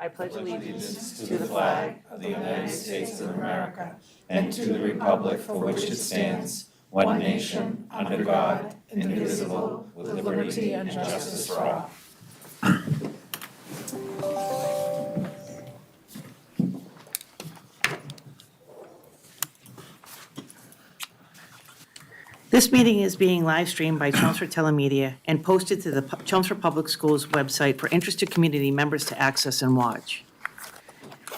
I pledge allegiance to the flag of the United States of America and to the republic for which it stands, one nation, under God, indivisible, with liberty and justice for all. This meeting is being live streamed by Chelmsford Telemedia and posted to the Chelmsford Public Schools website for interested community members to access and watch.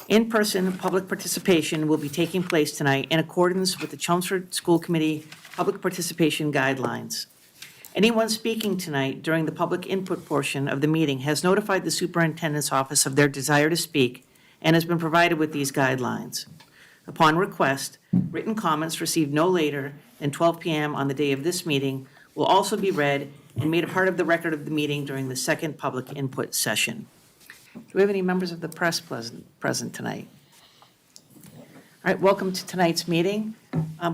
In-person public participation will be taking place tonight in accordance with the Chelmsford School Committee Public Participation Guidelines. Anyone speaking tonight during the public input portion of the meeting has notified the Superintendent's Office of their desire to speak and has been provided with these guidelines. Upon request, written comments received no later than 12 p.m. on the day of this meeting will also be read and made a part of the record of the meeting during the second public input session. Do we have any members of the press present tonight? All right, welcome to tonight's meeting.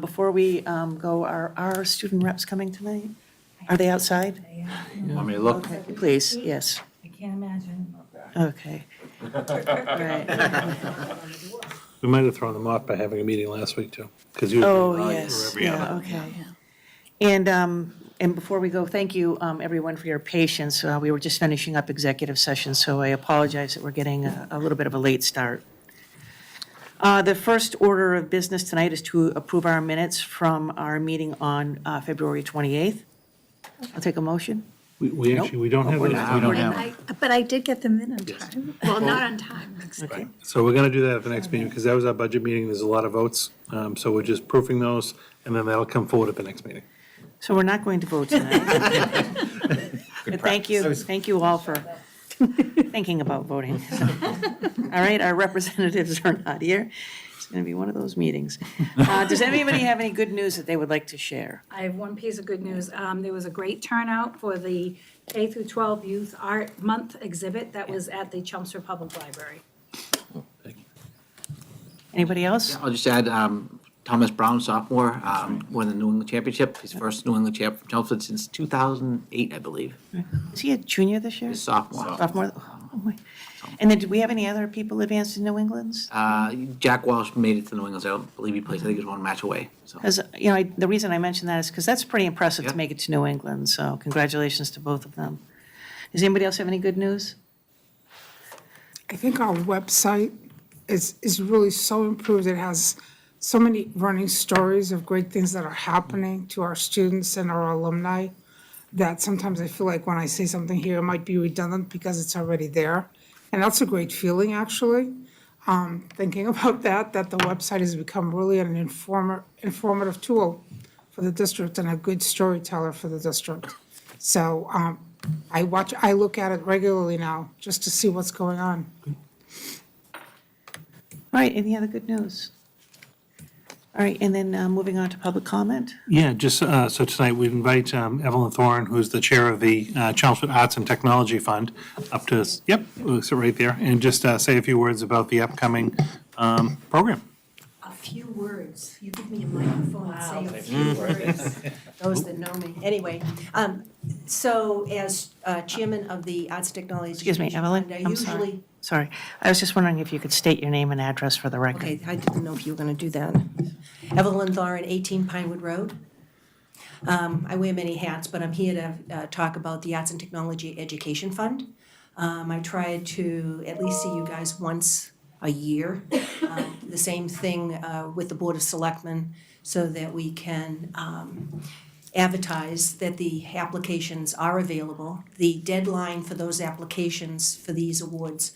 Before we go, are our student reps coming tonight? Are they outside? Want me to look? Okay, please, yes. I can't imagine. Okay. All right. We might have thrown them off by having a meeting last week, too. Oh, yes, yeah, okay. And before we go, thank you, everyone, for your patience. We were just finishing up executive session, so I apologize that we're getting a little bit of a late start. The first order of business tonight is to approve our minutes from our meeting on February 28th. I'll take a motion. We don't have those. But I did get them in on time. Well, not on time. Okay. So we're going to do that at the next meeting, because that was our budget meeting. There's a lot of votes. So we're just proofing those, and then that'll come forward at the next meeting. So we're not going to vote tonight. But thank you all for thinking about voting. All right, our representatives are not here. It's going to be one of those meetings. Does anybody have any good news that they would like to share? I have one piece of good news. There was a great turnout for the K through 12 Youth Art Month exhibit that was at the Chelmsford Public Library. Anybody else? I'll just add, Thomas Brown, sophomore, won the New England Championship. His first New England champ from Chelmsford since 2008, I believe. Is he a junior this year? He's sophomore. Sophomore? Oh, my. And then, do we have any other people advanced in New England's? Jack Walsh made it to New England. I don't believe he plays. I think he was one match away. So Because, the reason I mention that is because that's pretty impressive to Yeah. make it to New England, so congratulations to both of them. Does anybody else have any good news? I think our website is really so improved. It has so many running stories of great things that are happening to our students and our alumni that sometimes I feel like when I say something here, it might be redundant because it's already there. And that's a great feeling, actually. Thinking about that the website has become really an informative tool for the district and a good storyteller for the district. So I look at it regularly now just to see what's going on. All right, any other good news? All right, and then moving on to public comment. Yeah, just so tonight we invite Evelyn Thorne, who's the chair of the Chelmsford Arts and Technology Fund, up to, we'll sit right there, and just say a few words about the upcoming program. A few words. You give me a microphone and say a few words. Those that know me. Anyway, so as chairman of the Arts and Technology. Excuse me, Evelyn, Fund, I I'm usually. sorry. I was just wondering if you could state your name and address for the record. Okay, I didn't know if you were going to do that. Evelyn Thorne, 18 Pinewood Road. I wear many hats, but I'm here to talk about the Arts and Technology Education Fund. I try to at least see you guys once a year. The same thing with the Board of Selectmen so that we can advertise that the applications are available. The deadline for those applications for these awards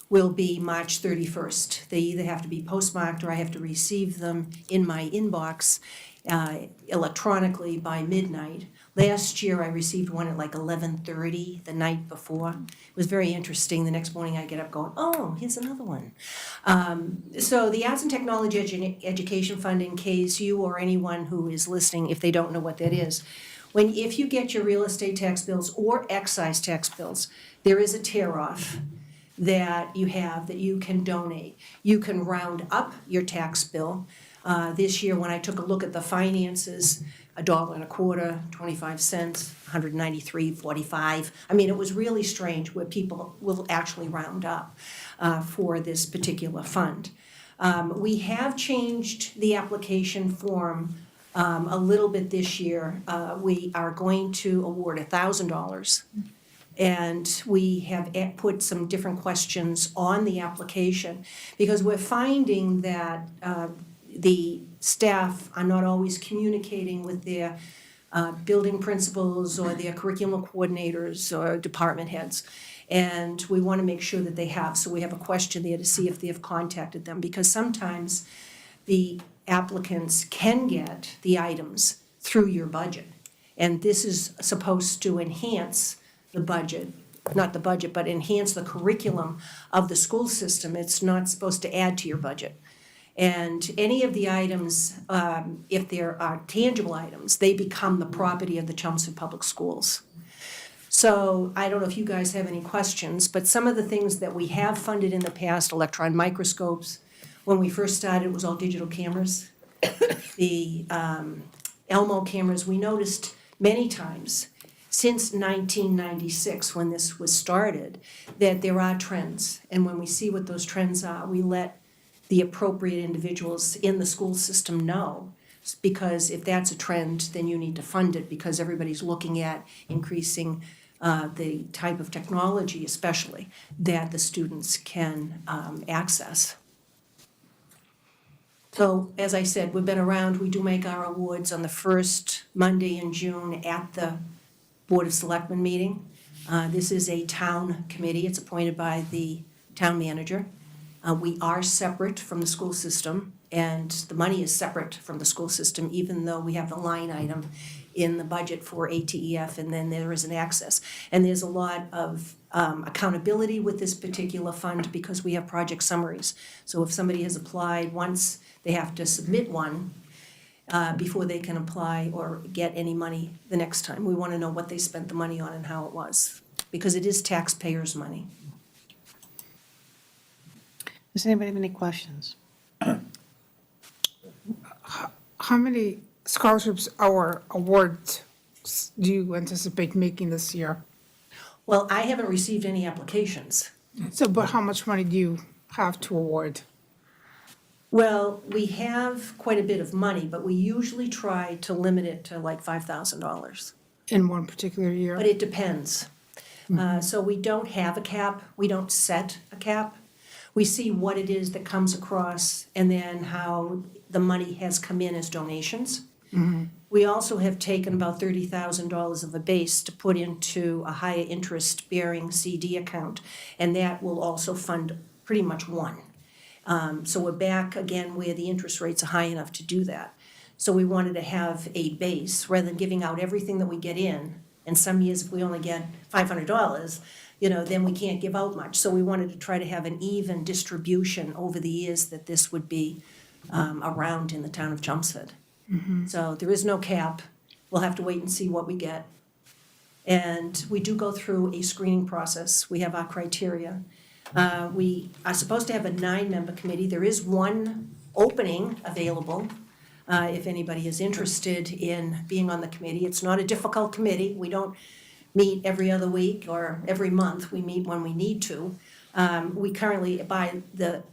will be March 31st. They either have to be postmarked or I have to receive them in my inbox electronically by midnight. Last year, I received one at like 11:30 the night before. It was very interesting. The next morning, I get up going, oh, here's another one. So the Arts and Technology Education Fund, in case you or anyone who is listening, if they don't know what that is, if you get your real estate tax bills or excise tax bills, there is a tear-off that you have that you can donate. You can round up your tax bill. This year, when I took a look at the finances, $1.25, 25 cents, 193.45. I mean, it was really strange where people will actually round up for this particular fund. We have changed the application form a little bit this year. We are going to award $1,000. And we have put some different questions on the application because we're finding that the staff are not always communicating with their building principals or their curriculum coordinators or department heads. And we want to make sure that they have. So we have a question there to see if they have contacted them, because sometimes the applicants can get the items through your budget. And this is supposed to enhance the budget, not the budget, but enhance the curriculum of the school system. It's not supposed to add to your budget. And any of the items, if there are tangible items, they become the property of the Chelmsford Public Schools. So I don't know if you guys have any questions, but some of the things that we have funded in the past, electron microscopes, when we first started, it was all digital cameras. The Elmo cameras, we noticed many times since 1996, when this was started, that there are trends. And when we see what those trends are, we let the appropriate individuals in the school system know. Because if that's a trend, then you need to fund it, because everybody's looking at increasing the type of technology, especially, that the students can access. So, as I said, we've been around. We do make our awards on the first Monday in June at the Board of Selectmen meeting. This is a town committee. It's appointed by the town manager. We are separate from the school system, and the money is separate from the school system, even though we have the line item in the budget for ATEF, and then there is an access. And there's a lot of accountability with this particular fund because we have project summaries. So if somebody has applied once, they have to submit one before they can apply or get any money the next time. We want to know what they spent the money on and how it was, because it is taxpayers' money. Does anybody have any questions? How many scholarships or awards do you anticipate making this year? Well, I haven't received any applications. So, but how much money do you have to award? Well, we have quite a bit of money, but we usually try to limit it to like $5,000. In one particular year? But it depends. So we don't have a cap, we don't set a cap. We see what it is that comes across and then how the money has come in as donations. We also have taken about $30,000 of a base to put into a higher interest bearing CD account, and that will also fund pretty much one. So we're back again where the interest rates are high enough to do that. So we wanted to have a base rather than giving out everything that we get in. And some years, if we only get $500, then we can't give out much. So we wanted to try to have an even distribution over the years that this would be around in the town of Chelmsford. So there is no cap. We'll have to wait and see what we get. And we do go through a screening process. We have our criteria. We are supposed to have a 9-member committee. There is one opening available if anybody is interested in being on the committee. It's not a difficult committee. We don't meet every other week or every month. We meet when we need to. We currently, by the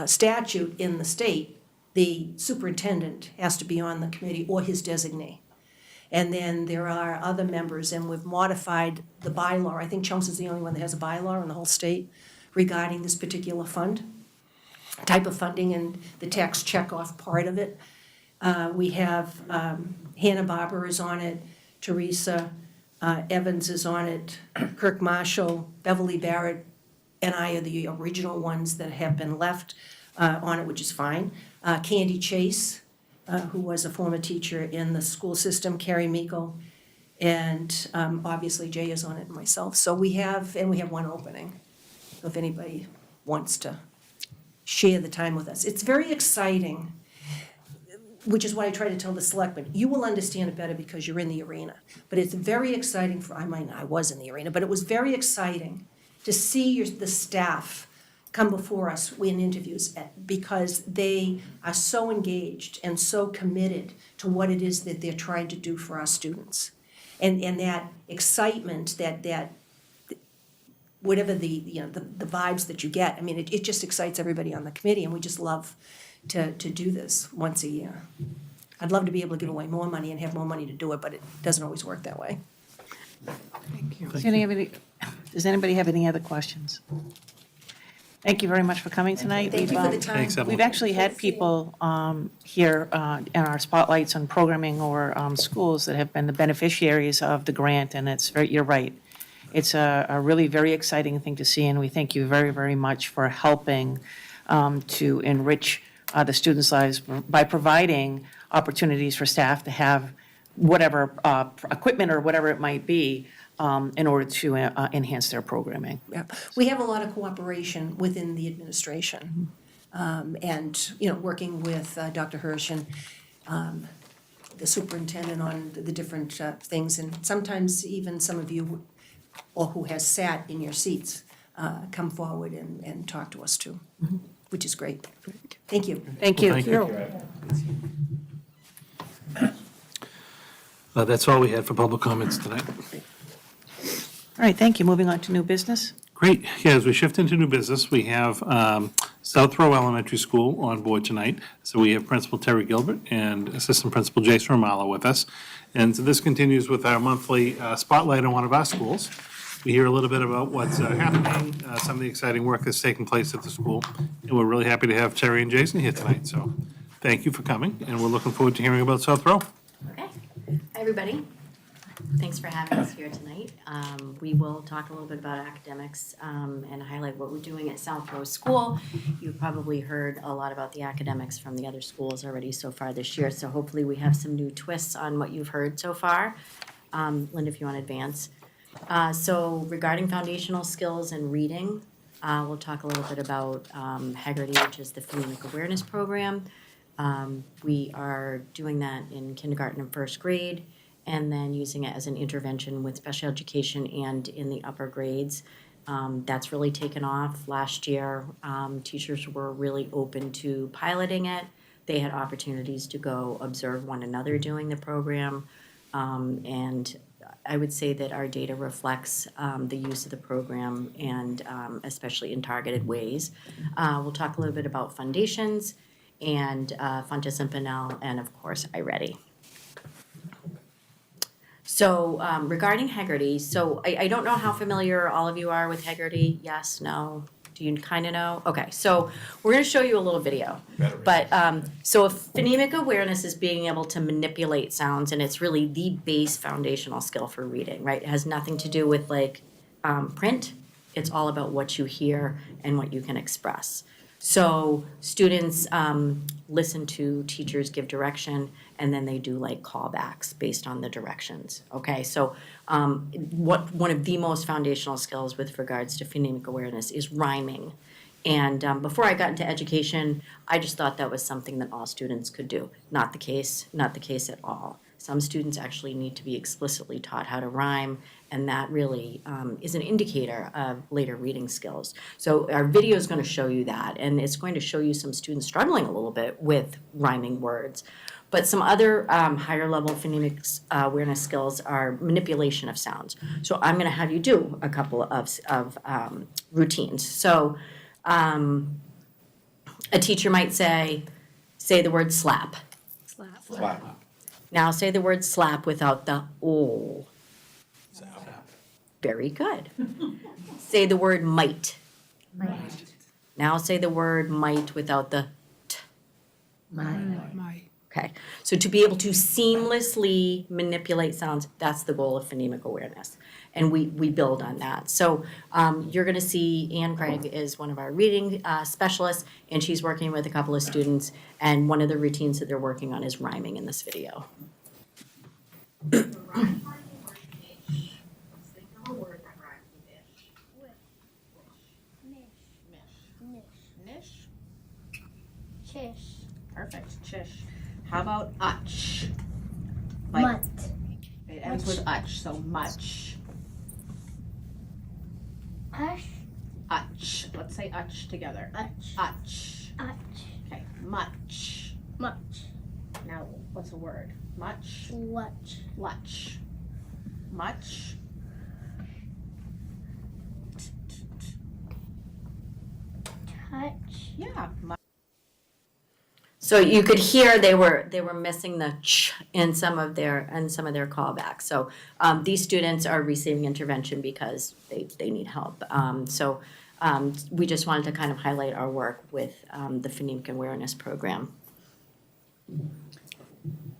statute in the state, the superintendent has to be on the committee or his designee. And then there are other members, and we've modified the bylaw. I think Chelmsford's the only one that has a bylaw in the whole state regarding this particular fund, type of funding, and the tax checkoff part of it. We have Hannah Barber is on it, Teresa Evans is on it, Kirk Marshall, Beverly Barrett, and I are the original ones that have been left on it, which is fine. Candy Chase, who was a former teacher in the school system, Carrie Meikle, and obviously Jay is on it, and myself. So we have one opening, so if anybody wants to share the time with us. It's very exciting, which is why I try to tell the selectmen, you will understand it better because you're in the arena. But it's very exciting I was in the arena, but it was very exciting to see the staff come before us in interviews because they are so engaged and so committed to what it is that they're trying to do for our students. And that excitement, that whatever the vibes that you get, I mean, it just excites everybody on the committee, and we just love to do this once a year. I'd love to be able to give away more money and have more money to do it, but it doesn't always work that way. Thank you. Does anybody have any other questions? Thank you very much for coming tonight. Thank you for the We've, time. Thanks, Evelyn. We've actually had people here in our spotlights on programming or schools that have been the beneficiaries of the grant, and you're right. It's a really very exciting thing to see, and we thank you very, very much for helping to enrich the students' lives by providing opportunities for staff to have whatever equipment or whatever it might be in order to enhance their programming. Yeah. We have a lot of cooperation within the administration. And, working with Dr. Hirsch and the superintendent on the different things. And sometimes even some of you, or who has sat in your seats, come forward and talk to us too, which is great. Thank you. Thank you. Thank you. That's all we had for public comments tonight. All right, thank you. Moving on to new business. Great. Yeah, as we shift into new business, we have South Row Elementary School on board tonight. So we have Principal Terry Gilbert and Assistant Principal Jason Romalo with us. And so this continues with our monthly spotlight on one of our schools. We hear a little bit about what's happening, some of the exciting work that's taking place at the school. And we're really happy to have Terry and Jason here tonight. So thank you for coming, and we're looking forward to hearing about South Row. Okay. Hi, everybody. Thanks for having us here tonight. We will talk a little bit about academics and highlight what we're doing at South Row School. You've probably heard a lot about the academics from the other schools already so far this year, so hopefully we have some new twists on what you've heard so far. Linda, if you want to advance. So regarding foundational skills and reading, we'll talk a little bit about Haggerty, which is the phonemic awareness program. We are doing that in kindergarten and first grade, and then using it as an intervention with special education and in the upper grades. That's really taken off. Last year, teachers were really open to piloting it. They had opportunities to go observe one another doing the program. And I would say that our data reflects the use of the program, and especially in targeted ways. We'll talk a little bit about foundations and Fontes and Pinnell, and of course, iReady. So regarding Haggerty, so I don't know how familiar all of you are with Haggerty. Yes, no? Do you kind of know? Okay, so we're going to show you a little video. But so phonemic awareness is being able to manipulate sounds, and it's really the base foundational skill for reading, right? It has nothing to do with like print. It's all about what you hear and what you can express. So students listen to teachers give direction, and then they do like callbacks based on the directions. Okay, so one of the most foundational skills with regards to phonemic awareness is rhyming. And before I got into education, I just thought that was something that all students could do. Not the case at all. Some students actually need to be explicitly taught how to rhyme, and that really is an indicator of later reading skills. So our video is going to show you that, and it's going to show you some students struggling a little bit with rhyming words. But some other higher level phonemic awareness skills are manipulation of sounds. So I'm going to have you do a couple of routines. So a teacher might say the word slap. Slap. Now say the word slap without the O. Very good. Say the word might. Now say the word might without the T. My. Okay, so to be able to seamlessly manipulate sounds, that's the goal of phonemic awareness. And we build on that. So you're gonna see Ann Craig is one of our reading specialists, and she's working with a couple of students, and one of the routines that they're working on is rhyming in this video. Chish. Perfect, chish. How about utch? Mutt. It ends with utch, so much. Ush. Utch. Let's say say utch together. Utch. Utch. Utch. Okay, much. Much. Now, what's a word? Much. Watch. Luch. Much. Touch. Yeah, much. So you could hear they were missing the ch in some of their callbacks. So these students are receiving intervention because they need help. We just wanted to kind of highlight our work with the phonemic awareness program.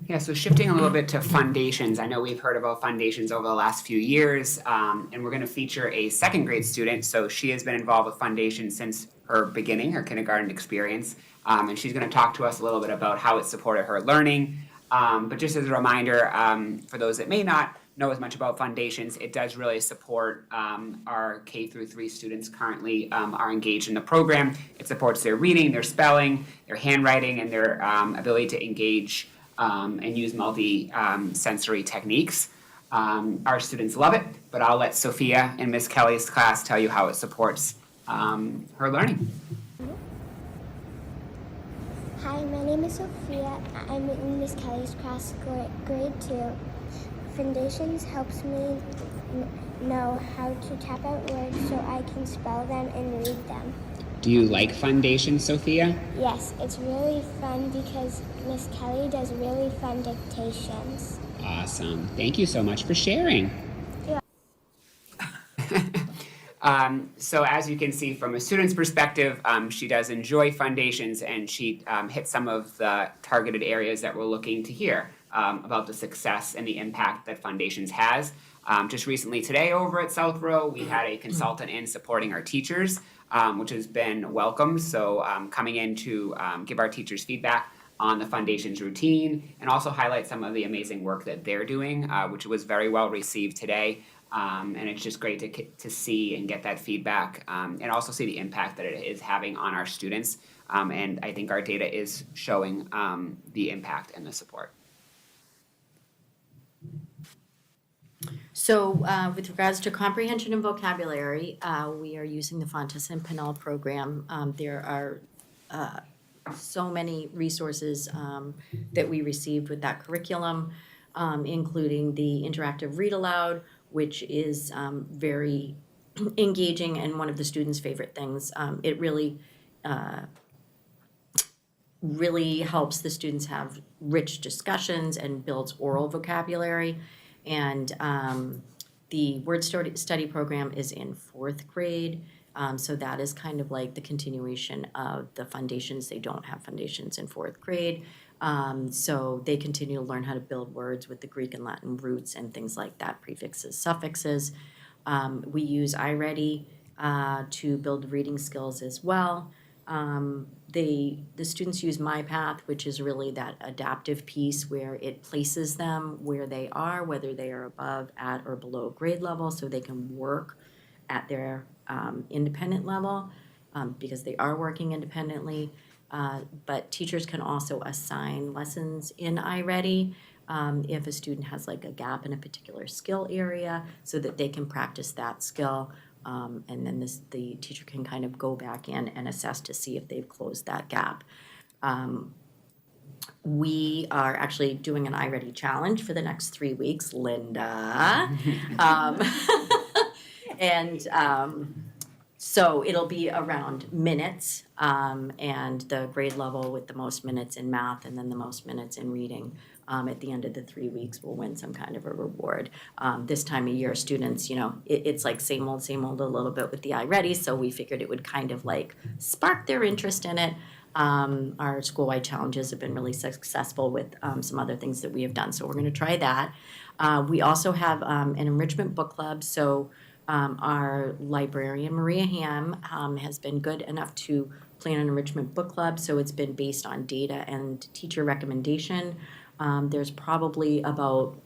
Yeah, so shifting a little bit to foundations. I know we've heard about foundations over the last few years, and we're going to feature a second grade student. So she has been involved with foundations since her beginning, her kindergarten experience, and she's going to talk to us a little bit about how it supported her learning. But just as a reminder, for those that may not know as much about foundations, it does really support our K through 3 students currently are engaged in the program. It supports their reading, their spelling, their handwriting, and their ability to engage and use multi-sensory techniques. Our students love it, but I'll let Sophia in Miss Kelly's class tell you how it supports her learning. Hi, my name is Sophia. I'm in Miss Kelly's class, grade 2. Foundations helps me know how to tap out words so I can spell them and read them. Do you like foundations, Sophia? Yes, it's really fun because Miss Kelly does really fun dictations. Awesome. Thank you so much for sharing. So as you can see from a student's perspective, she does enjoy foundations, and she hit some of the targeted areas that we're looking to hear about the success and the impact that foundations has. Just recently today over at South Row, we had a consultant in supporting our teachers, which has been welcomed. So coming in to give our teachers feedback on the foundations routine and also highlight some of the amazing work that they're doing, which was very well received today. And it's just great to see and get that feedback and also see the impact that it is having on our students. And I think our data is showing the impact and the support. So with regards to comprehension and vocabulary, we are using the Fontes and Pinnell program. There are so many resources that we received with that curriculum, including the interactive read aloud, which is very engaging and one of the students' favorite things. It really helps the students have rich discussions and builds oral vocabulary. And the word study program is in 4th grade. So that is kind of like the continuation of the foundations. They don't have foundations in 4th grade. So they continue to learn how to build words with the Greek and Latin roots and things like that, prefixes, suffixes. We use iReady to build reading skills as well. The students use MyPath, which is really that adaptive piece where it places them where they are, whether they are above, at, or below grade level, so they can work at their independent level because they are working independently. But teachers can also assign lessons in iReady if a student has like a gap in a particular skill area so that they can practice that skill. And then the teacher can kind of go back in and assess to see if they've closed that gap. We are actually doing an iReady challenge for the next 3 weeks, Linda. So it'll be around minutes and the grade level with the most minutes in math and then the most minutes in reading. At the end of the 3 weeks, will win some kind of a reward. This time of year, students, it's like same old a little bit with the iReady, so we figured it would kind of like spark their interest in it. Our school-wide challenges have been really successful with some other things that we have done, so we're going to try that. We also have an enrichment book club, so our librarian, Maria Ham, has been good enough to plan an enrichment book club, so it's been based on data and teacher recommendation. There's probably about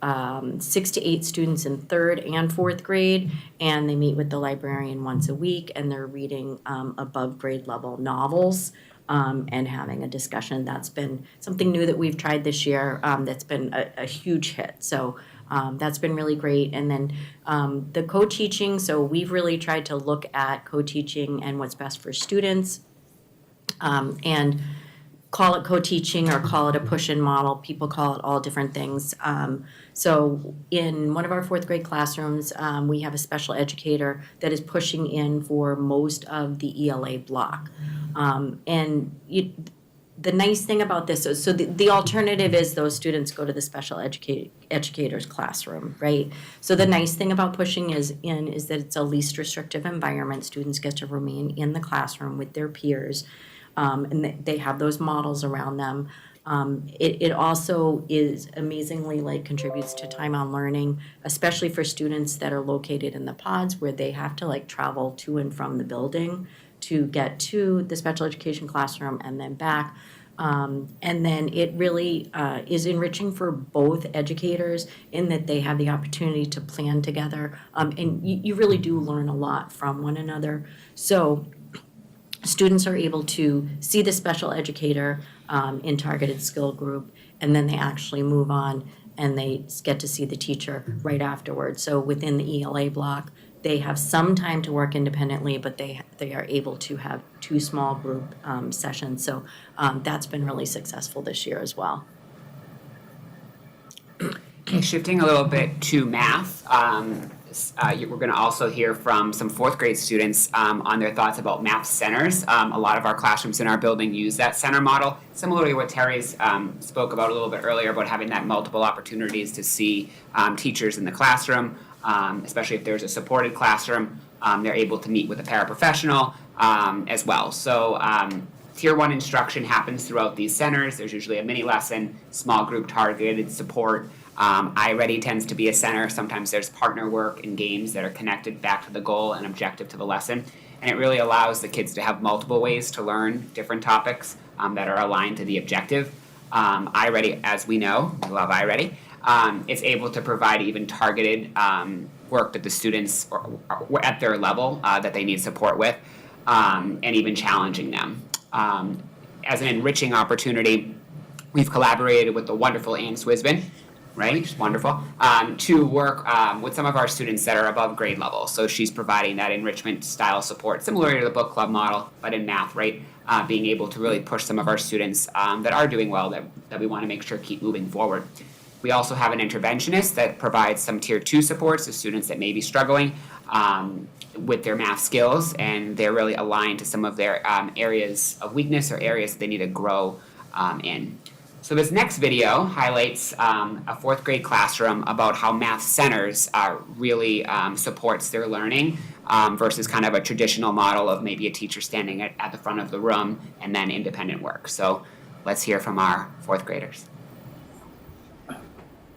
6 to 8 students in 3rd and 4th grade, and they meet with the librarian once a week, and they're reading above grade level novels and having a discussion. That's been something new that we've tried this year that's been a huge hit. So That's been really great. And then the co-teaching, so we've really tried to look at co-teaching and what's best for students. And call it co-teaching or call it a push-in model. People call it all different things. So in one of our fourth grade classrooms, we have a special educator that is pushing in for most of the ELA block. The nice thing about this, so the alternative is those students go to the special educator's classroom, right? So the nice thing about pushing is that it's a least restrictive environment. Students get to remain in the classroom with their peers, and they have those models around them. It also is amazingly contributes to time on learning, especially for students that are located in the pods where they have to travel to and from the building to get to the special education classroom and then back. And then it really is enriching for both educators in that they have the opportunity to plan together. And you really do learn a lot from one another. So students are able to see the special educator in targeted skill group, and then they actually move on and they get to see the teacher right afterwards. So within the ELA block, they have some time to work independently, but they are able to have 2 small group sessions. So that's been really successful this year as well. Okay, shifting a little bit to math, we're going to also hear from some fourth grade students on their thoughts about math centers. A lot of our classrooms in our building use that center model, similarly to what Terry's spoke about a little bit earlier about having that multiple opportunities to see teachers in the classroom, especially if there's a supported classroom. They're able to meet with a paraprofessional as well. So Tier 1 instruction happens throughout these centers. There's usually a mini lesson, small group targeted support. iReady tends to be a center. Sometimes there's partner work and games that are connected back to the goal and objective to the lesson. And it really allows the kids to have multiple ways to learn different topics that are aligned to the objective. iReady, as we know, we love iReady, is able to provide even targeted work that the students are at their level that they need support with, and even challenging them. As an enriching opportunity, we've collaborated with the wonderful Anne Swisbin, right? She's wonderful, to work with some of our students that are above grade level. So she's providing that enrichment style support, similar to the book club model, but in math, right? Being able to really push some of our students that are doing well that we want to make sure keep moving forward. We also have an interventionist that provides some Tier 2 supports to students that may be struggling with their math skills, and they're really aligned to some of their areas of weakness or areas that they need to grow in. So this next video highlights a fourth grade classroom about how math centers really supports their learning versus kind of a traditional model of maybe a teacher standing at the front of the room and then independent work. So let's hear from our fourth graders.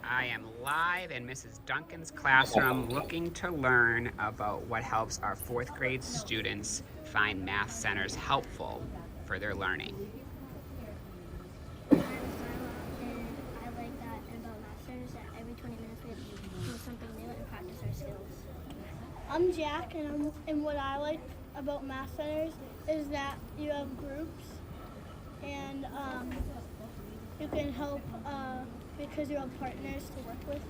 I am live in Mrs. Duncan's classroom looking to learn about what helps our fourth grade students find math centers helpful for their learning. I like that about math centers that every 20 minutes we have to do something new and practice our skills. I'm Jack, and what I like about math centers is that you have groups, and you can help because you have partners to work with.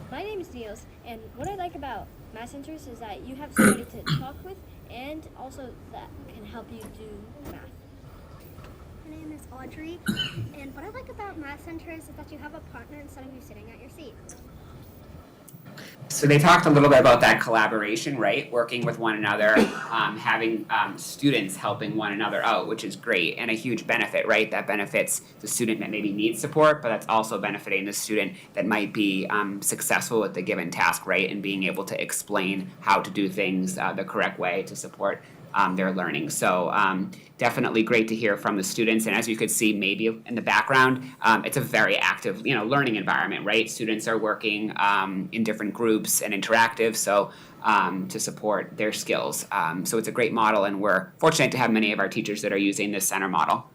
My name is Niels, and what I like about math centers is that you have somebody to talk with, and also that can help you do math. My name is Audrey, and what I like about math centers is that you have a partner instead of you sitting at your seat. So they talked a little bit about that collaboration, right? Working with one another, having students helping one another out, which is great and a huge benefit, right? That benefits the student that maybe needs support, but that's also benefiting the student that might be successful with the given task, right? And being able to explain how to do things the correct way to support their learning. So definitely great to hear from the students. And as you could see maybe in the background, it's a very active, learning environment, right? Students are working in different groups and interactive, so to support their skills. So it's a great model, and we're fortunate to have many of our teachers that are using this center model.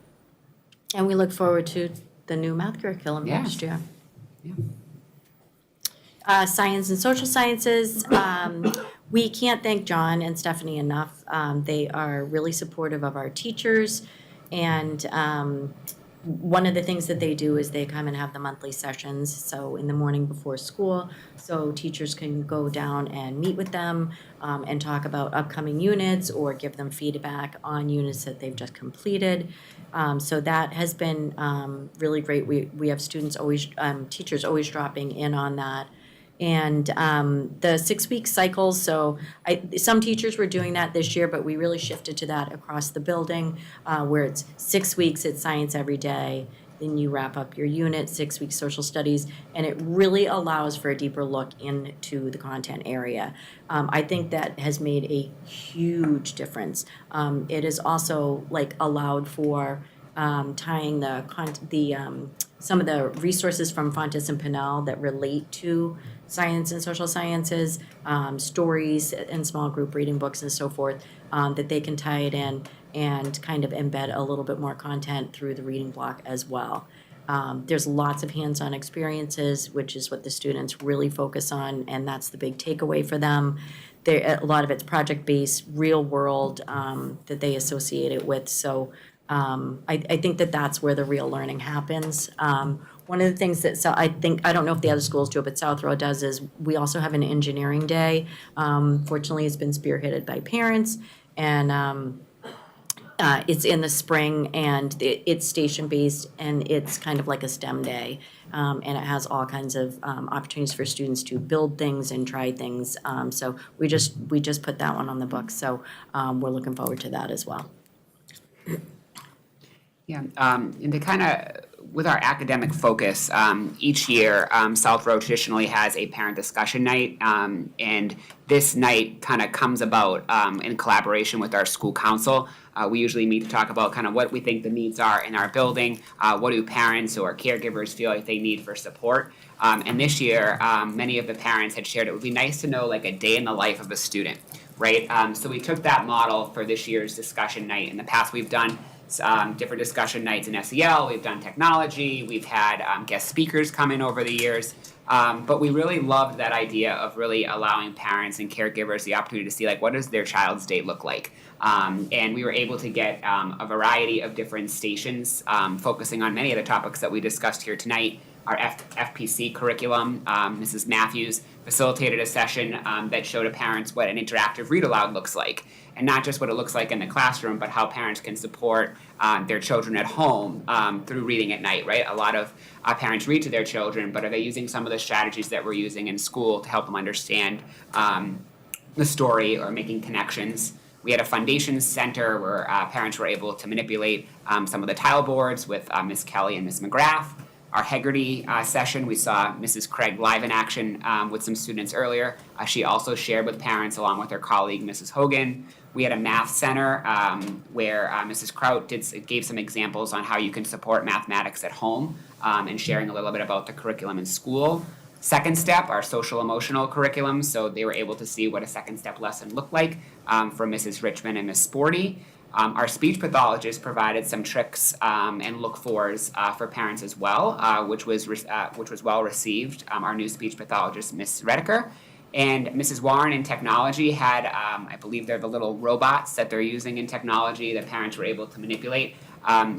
And we look forward to the new math curriculum next year. Yeah. Science and social sciences, we can't thank John and Stephanie enough. They are really supportive of our teachers, and one of the things that they do is they come and have the monthly sessions, so in the morning before school, so teachers can go down and meet with them and talk about upcoming units or give them feedback on units that they've just completed. So that has been really great. We have students always, teachers always dropping in on that. And the 6-week cycles, so some teachers were doing that this year, but we really shifted to that across the building, where it's 6 weeks, it's science every day, then you wrap up your unit, 6 weeks social studies, and it really allows for a deeper look into the content area. I think that has made a huge difference. It has also allowed for tying some of the resources from Fontes and Pinnell that relate to science and social sciences, stories and small group reading books and so forth, that they can tie it in and kind of embed a little bit more content through the reading block as well. There's lots of hands-on experiences, which is what the students really focus on, and that's the big takeaway for them. A lot of it's project-based, real-world that they associate it with. So I think that that's where the real learning happens. One of the things that I don't know if the other schools do it, but South Row does, is we also have an engineering day. Fortunately, it's been spearheaded by parents, and it's in the spring, and it's station-based, and it's kind of like a STEM day. And it has all kinds of opportunities for students to build things and try things. So we just put that one on the books. So we're looking forward to that as well. Yeah, and to kind of, with our academic focus, each year, South Row traditionally has a parent discussion night, and this night kind of comes about in collaboration with our school council. We usually meet to talk about kind of what we think the needs are in our building, what do parents or caregivers feel like they need for support. And this year, many of the parents had shared it would be nice to know like a day in the life of a student, right? So we took that model for this year's discussion night. In the past, we've done different discussion nights in SEL, we've done technology, we've had guest speakers come in over the years, but we really loved that idea of really allowing parents and caregivers the opportunity to see like what does their child's day look like. And we were able to get a variety of different stations focusing on many of the topics that we discussed here tonight. Our FPC curriculum, Mrs. Matthews facilitated a session that showed parents what an interactive read aloud looks like. And not just what it looks like in the classroom, but how parents can support their children at home through reading at night, right? A lot of parents read to their children, but are they using some of the strategies that we're using in school to help them understand the story or making connections? We had a foundations center where parents were able to manipulate some of the tile boards with Ms. Kelly and Ms. McGrath. Our Hegarty session, we saw Mrs. Craig live in action with some students earlier. She also shared with parents along with her colleague, Mrs. Hogan. We had a math center where Mrs. Kraut gave some examples on how you can support mathematics at home and sharing a little bit about the curriculum in school. Second step, our social emotional curriculum, so they were able to see what a second step lesson looked like for Mrs. Richmond and Ms. Sporty. Our speech pathologist provided some tricks and look-fors for parents as well, which was well received. Our new speech pathologist, Ms. Redeker. And Mrs. Warren in technology had, I believe they're the little robots that they're using in technology that parents were able to manipulate.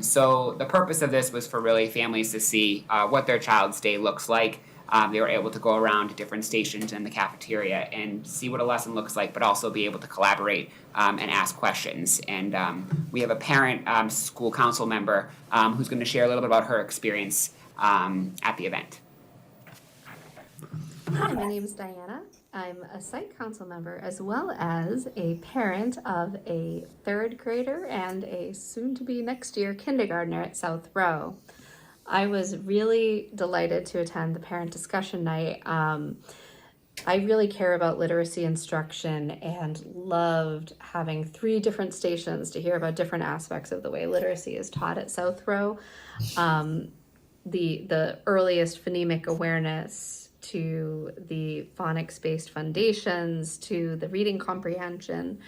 So the purpose of this was for really families to see what their child's day looks like. They were able to go around to different stations in the cafeteria and see what a lesson looks like, but also be able to collaborate and ask questions. And we have a parent school council member who's going to share a little bit about her experience at the event. Hi, my name is Diana. I'm a site council member as well as a parent of a third grader and a soon-to-be next year kindergartner at South Row. I was really delighted to attend the parent discussion night. I really care about literacy instruction and loved having 3 different stations to hear about different aspects of the way literacy is taught at South Row. The earliest phonemic awareness to the phonics-based foundations to the reading comprehension.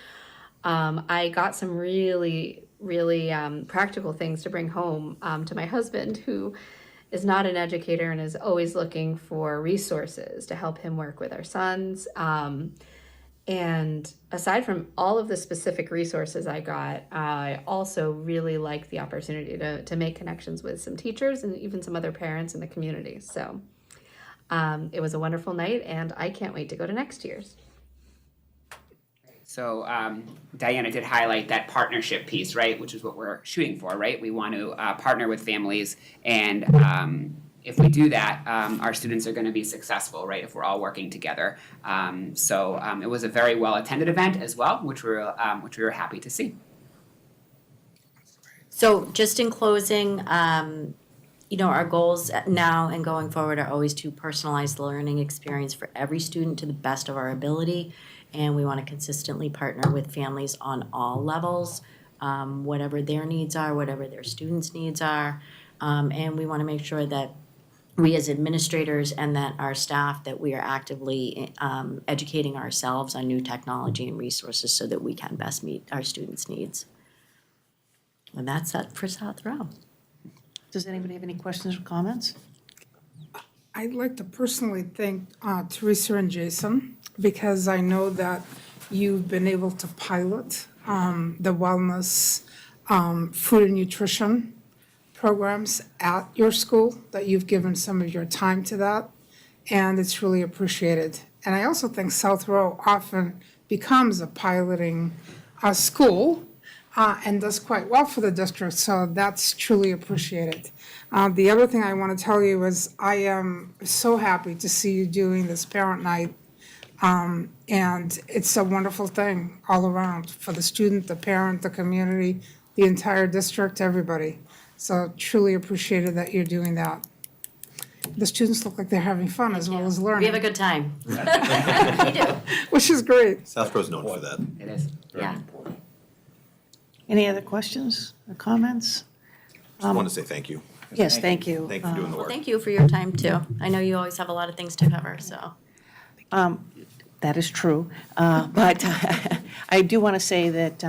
I got some really practical things to bring home to my husband, who is not an educator and is always looking for resources to help him work with our sons. And aside from all of the specific resources I got, I also really liked the opportunity to make connections with some teachers and even some other parents in the community. So it was a wonderful night, and I can't wait to go to next year's. So Diana did highlight that partnership piece, right, which is what we're shooting for, right? We want to partner with families, and if we do that, our students are going to be successful, right, if we're all working together. So it was a very well-attended event as well, which we were happy to see. So just in closing, our goals now and going forward are always to personalize the learning experience for every student to the best of our ability. And we want to consistently partner with families on all levels, whatever their needs are, whatever their students' needs are. And we want to make sure that we as administrators and that our staff, that we are actively educating ourselves on new technology and resources so that we can best meet our students' needs. And that's it for South Row. Does anybody have any questions or comments? I'd like to personally thank Teresa and Jason, because I know that you've been able to pilot the wellness, food and nutrition programs at your school, that you've given some of your time to that, and it's really appreciated. And I also think South Row often becomes a piloting school and does quite well for the district, so that's truly appreciated. The other thing I want to tell you is I am so happy to see you doing this parent night, and it's a wonderful thing all around for the student, the parent, the community, the entire district, everybody. So truly appreciated that you're doing that. The students look like they're having fun as well as learning. We have a good time. We do. Which is great. South Row's known for that. It is. Yeah. Any other questions or comments? Just want to say thank you. Yes, thank you. Thank you for doing the Well, work. thank you for your time too. I know you always have a lot of things to cover, so. That is true. But I do want to say that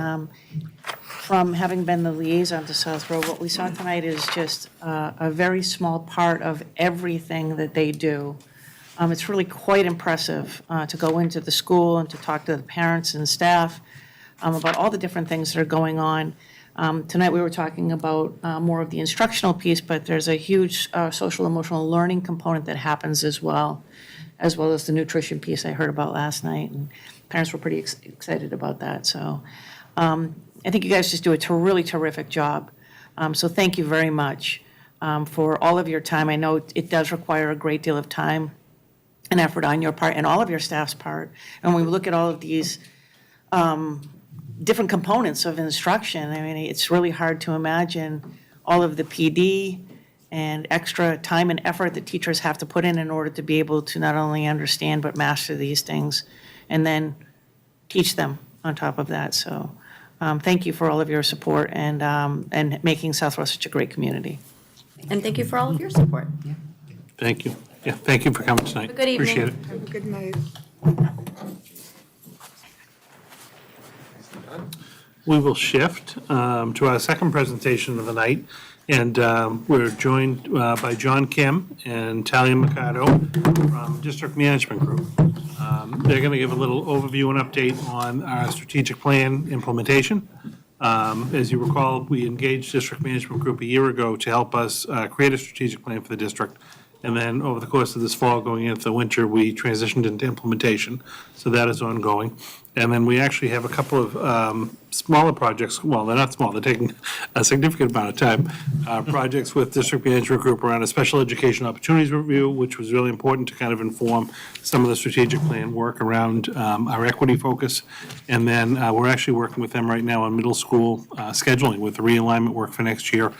from having been the liaison to South Row, what we saw tonight is just a very small part of everything that they do. It's really quite impressive to go into the school and to talk to the parents and staff about all the different things that are going on. Tonight, we were talking about more of the instructional piece, but there's a huge social emotional learning component that happens as well as the nutrition piece I heard about last night, and parents were pretty excited about that. So I think you guys just do a really terrific job. So thank you very much for all of your time. I know it does require a great deal of time and effort on your part and all of your staff's part. And when we look at all of these different components of instruction, I mean, it's really hard to imagine all of the PD and extra time and effort that teachers have to put in order to be able to not only understand but master these things and then teach them on top of that. So thank you for all of your support and making South Row such a great community. And thank you for all of your support. Thank you. Yeah, thank you for coming tonight. Have a good evening. Appreciate it. Have a good night. We will shift to our second presentation of the night, and we're joined by John Kim and Talia Mercado from District Management Group. They're going to give a little overview and update on our strategic plan implementation. As you recall, we engaged District Management Group a year ago to help us create a strategic plan for the district. And then over the course of this fall, going into the winter, we transitioned into implementation. So that is ongoing. And then we actually have a couple of smaller projects. Well, they're not small. They're taking a significant amount of time. Projects with District Management Group around a special education opportunities review, which was really important to kind of inform some of the strategic plan work around our equity focus. And then we're actually working with them right now on middle school scheduling with the realignment work for next year.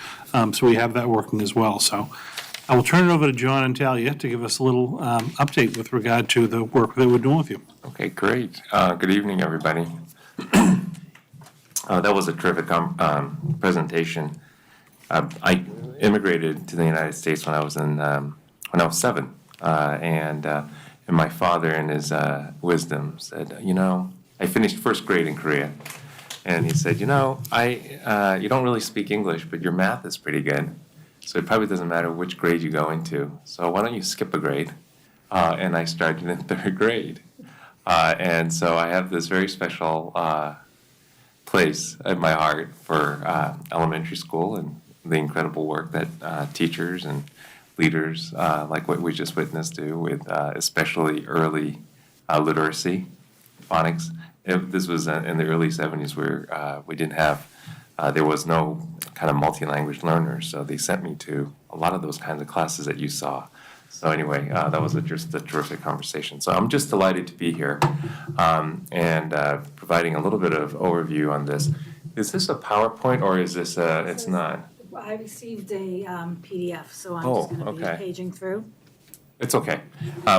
So we have that working as well. So I will turn it over to John and Talia to give us a little update with regard to the work that we're doing with you. Okay, great. Good evening, everybody. That was a terrific presentation. I immigrated to the United States when I was 7, and my father, in his wisdom, said, I finished first grade in Korea, and he said, you don't really speak English, but your math is pretty good. So it probably doesn't matter which grade you go into. So why don't you skip a grade? And I started in 3rd grade. And so I have this very special place in my heart for elementary school and the incredible work that teachers and leaders like what we just witnessed do with especially early literacy, phonics. This was in the early 70s where we didn't have, there was no kind of multi-language learners, so they sent me to a lot of those kinds of classes that you saw. So anyway, that was just a terrific conversation. So I'm just delighted to be here and providing a little bit of overview on this. Is this a PowerPoint or is this it's not? I received a PDF, so I'm Oh, just gonna be okay. paging through. It's okay.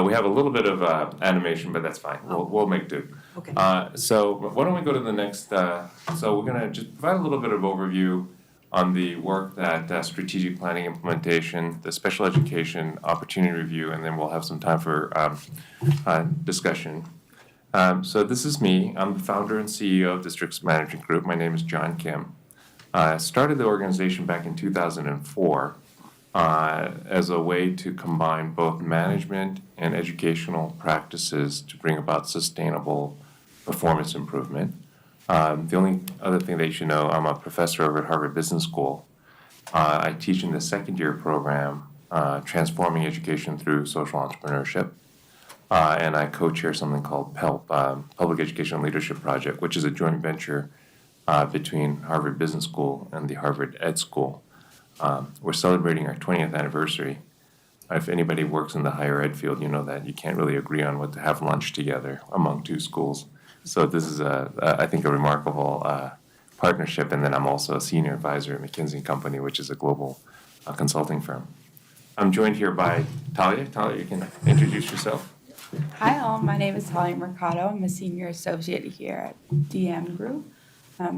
We have a little bit of animation, but that's fine. We'll make do. Okay. So why don't we go to the next, so we're gonna just provide a little bit of overview on the work that strategic planning implementation, the special education opportunity review, and then we'll have some time for discussion. So this is me. I'm the founder and CEO of Districts Management Group. My name is John Kim. I started the organization back in 2004 as a way to combine both management and educational practices to bring about sustainable performance improvement. The only other thing that you should know, I'm a professor over at Harvard Business School. I teach in the second year program, Transforming Education Through Social Entrepreneurship. And I co-chair something called PELP, Public Education Leadership Project, which is a joint venture between Harvard Business School and the Harvard Ed School. We're celebrating our 20th anniversary. If anybody works in the higher ed field, you know that you can't really agree on what to have lunch together among two schools. So this is, I think, a remarkable partnership. And then I'm also a senior advisor at McKinsey & Company, which is a global consulting firm. I'm joined here by Talia. Talia, you can introduce yourself. Hi all, my name is Talia Mercado. I'm a senior associate here at DM Group.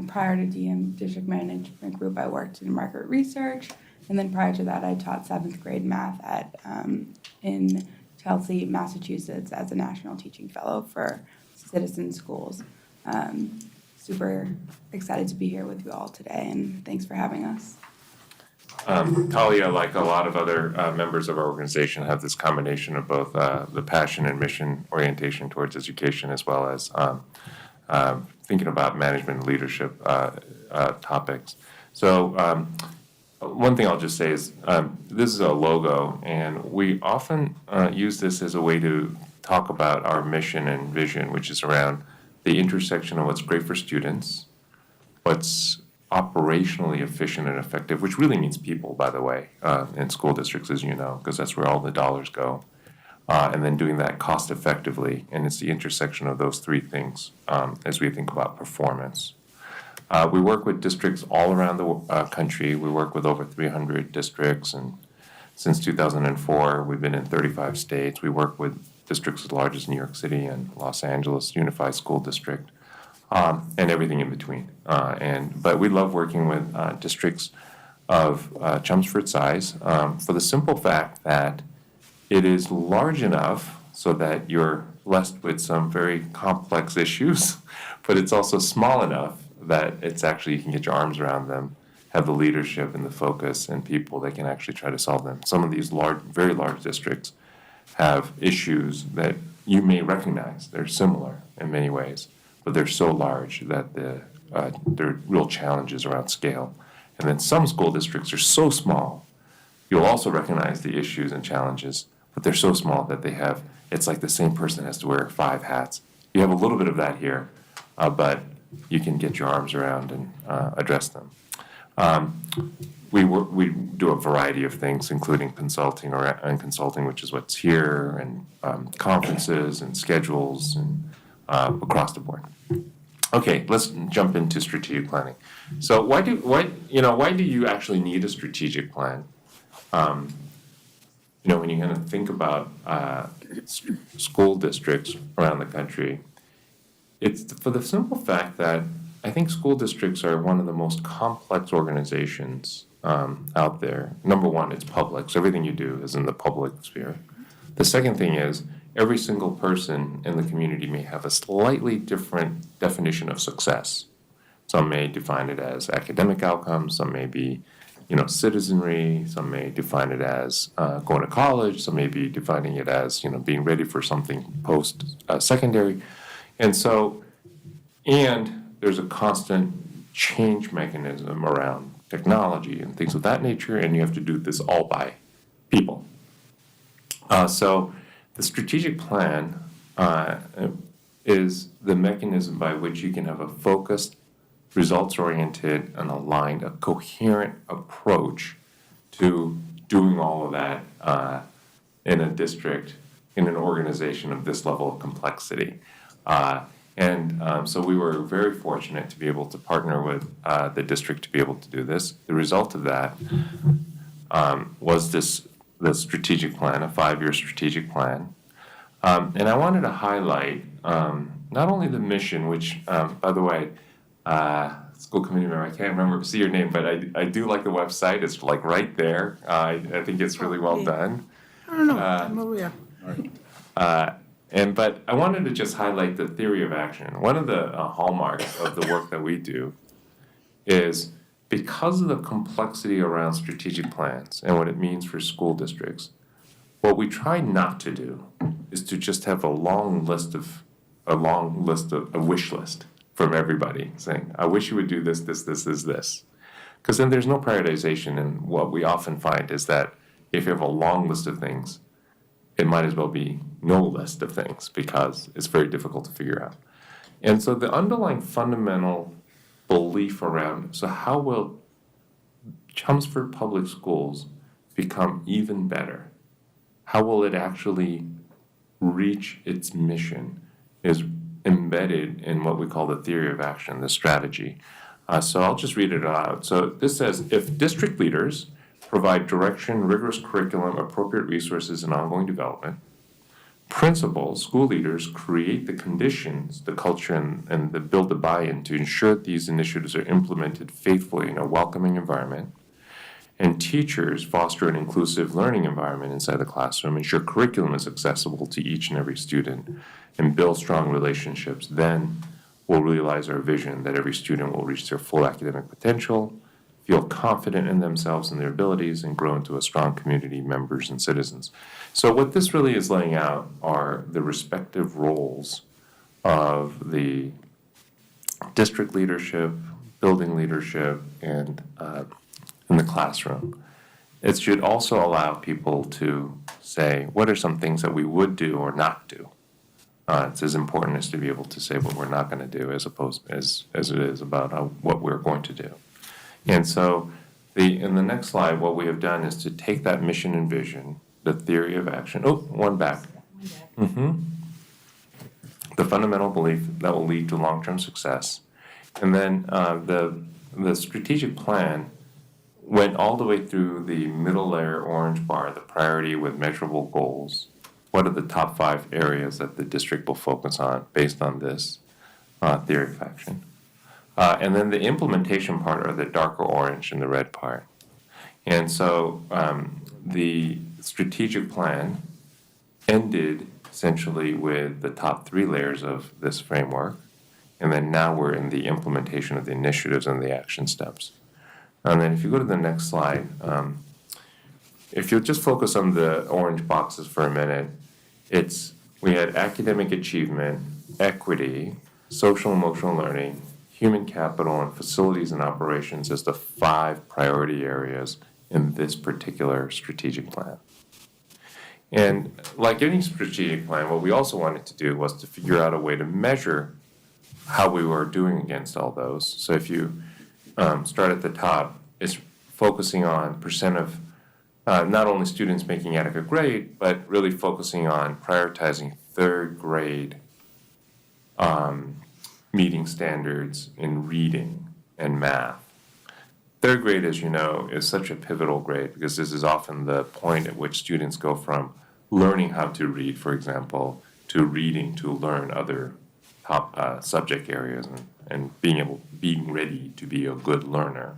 Prior to DM District Management Group, I worked in market research, and then prior to that, I taught 7th grade math at in Chelsea, Massachusetts, as a National Teaching Fellow for Citizen Schools. Super excited to be here with you all today, and thanks for having us. Talia, like a lot of other members of our organization, have this combination of both the passion and mission orientation towards education, as well as thinking about management and leadership topics. So one thing I'll just say is this is a logo, and we often use this as a way to talk about our mission and vision, which is around the intersection of what's great for students, what's operationally efficient and effective, which really means people, by the way, in school districts, as you know, because that's where all the dollars go. And then doing that cost effectively, and it's the intersection of those three things as we think about performance. We work with districts all around the country. We work with over 300 districts, and since 2004, we've been in 35 states. We work with districts as large as New York City and Los Angeles Unified School District, and everything in between. But we love working with districts of Chelmsford size for the simple fact that it is large enough so that you're blessed with some very complex issues, but it's also small enough that it's actually, you can get your arms around them, have the leadership and the focus and people that can actually try to solve them. Some of these large, very large districts have issues that you may recognize. They're similar in many ways, but they're so large that there are real challenges around scale. And then some school districts are so small, you'll also recognize the issues and challenges, but they're so small that they have, it's like the same person has to wear 5 hats. You have a little bit of that here, but you can get your arms around and address them. We do a variety of things, including consulting and consulting, which is what's here, and conferences and schedules and across the board. Okay, let's jump into strategic planning. So why do you actually need a strategic plan? When you kind of think about school districts around the country, it's for the simple fact that I think school districts are one of the most complex organizations out there. Number one, it's public, so everything you do is in the public sphere. The second thing is every single person in the community may have a slightly different definition of success. Some may define it as academic outcomes, some may be citizenry, some may define it as going to college, some may be defining it as being ready for something post-secondary. And so, and there's a constant change mechanism around technology and things of that nature, and you have to do this all by people. So the strategic plan is the mechanism by which you can have a focused, results-oriented, and aligned, a coherent approach to doing all of that in a district, in an organization of this level of complexity. So we were very fortunate to be able to partner with the district to be able to do this. The result of that was the strategic plan, a 5-year strategic plan. And I wanted to highlight not only the mission, which, by the way, school committee member, I can't see your name, but I do like the website. It's like right there. I think it's really well done. I don't know, Maria. But I wanted to just highlight the theory of action. One of the hallmarks of the work that we do is because of the complexity around strategic plans and what it means for school districts, what we try not to do is to just have a wish list from everybody saying, I wish you would do this, this, this, this. Because then there's no prioritization, and what we often find is that if you have a long list of things, it might as well be no list of things because it's very difficult to figure out. And so the underlying fundamental belief around, so how will Chelmsford Public Schools become even better? How will it actually reach its mission is embedded in what we call the theory of action, the strategy. So I'll just read it out. So this says, if district leaders provide direction, rigorous curriculum, appropriate resources, and ongoing development, principals, school leaders create the conditions, the culture, and build the buy-in to ensure that these initiatives are implemented faithfully in a welcoming environment, and teachers foster an inclusive learning environment inside the classroom, ensure curriculum is accessible to each and every student, and build strong relationships, then we'll realize our vision that every student will reach their full academic potential, feel confident in themselves and their abilities, and grow into a strong community, members, and citizens. So what this really is laying out are the respective roles of the district leadership, building leadership, and in the classroom. It should also allow people to say, what are some things that we would do or not do? It's as important as to be able to say what we're not going to do as it is about what we're going to do. And so in the next slide, what we have done is to take that mission and vision, the theory of action, one back. The fundamental belief that will lead to long-term success. And then the strategic plan went all the way through the middle layer orange bar, the priority with measurable goals. What are the top 5 areas that the district will focus on based on this theory of action? And then the implementation part are the darker orange and the red part. And so the strategic plan ended essentially with the top 3 layers of this framework. And then now we're in the implementation of the initiatives and the action steps. And then if you go to the next slide, if you'll just focus on the orange boxes for a minute, we had academic achievement, equity, social emotional learning, human capital, and facilities and operations as the 5 priority areas in this particular strategic plan. And like any strategic plan, what we also wanted to do was to figure out a way to measure how we were doing against all those. So if you start at the top, it's focusing on percent of not only students making adequate grade, but really focusing on prioritizing 3rd grade meeting standards in reading and math. 3rd grade, as you know, is such a pivotal grade because this is often the point at which students go from learning how to read, for example, to reading to learn other top subject areas and being ready to be a good learner.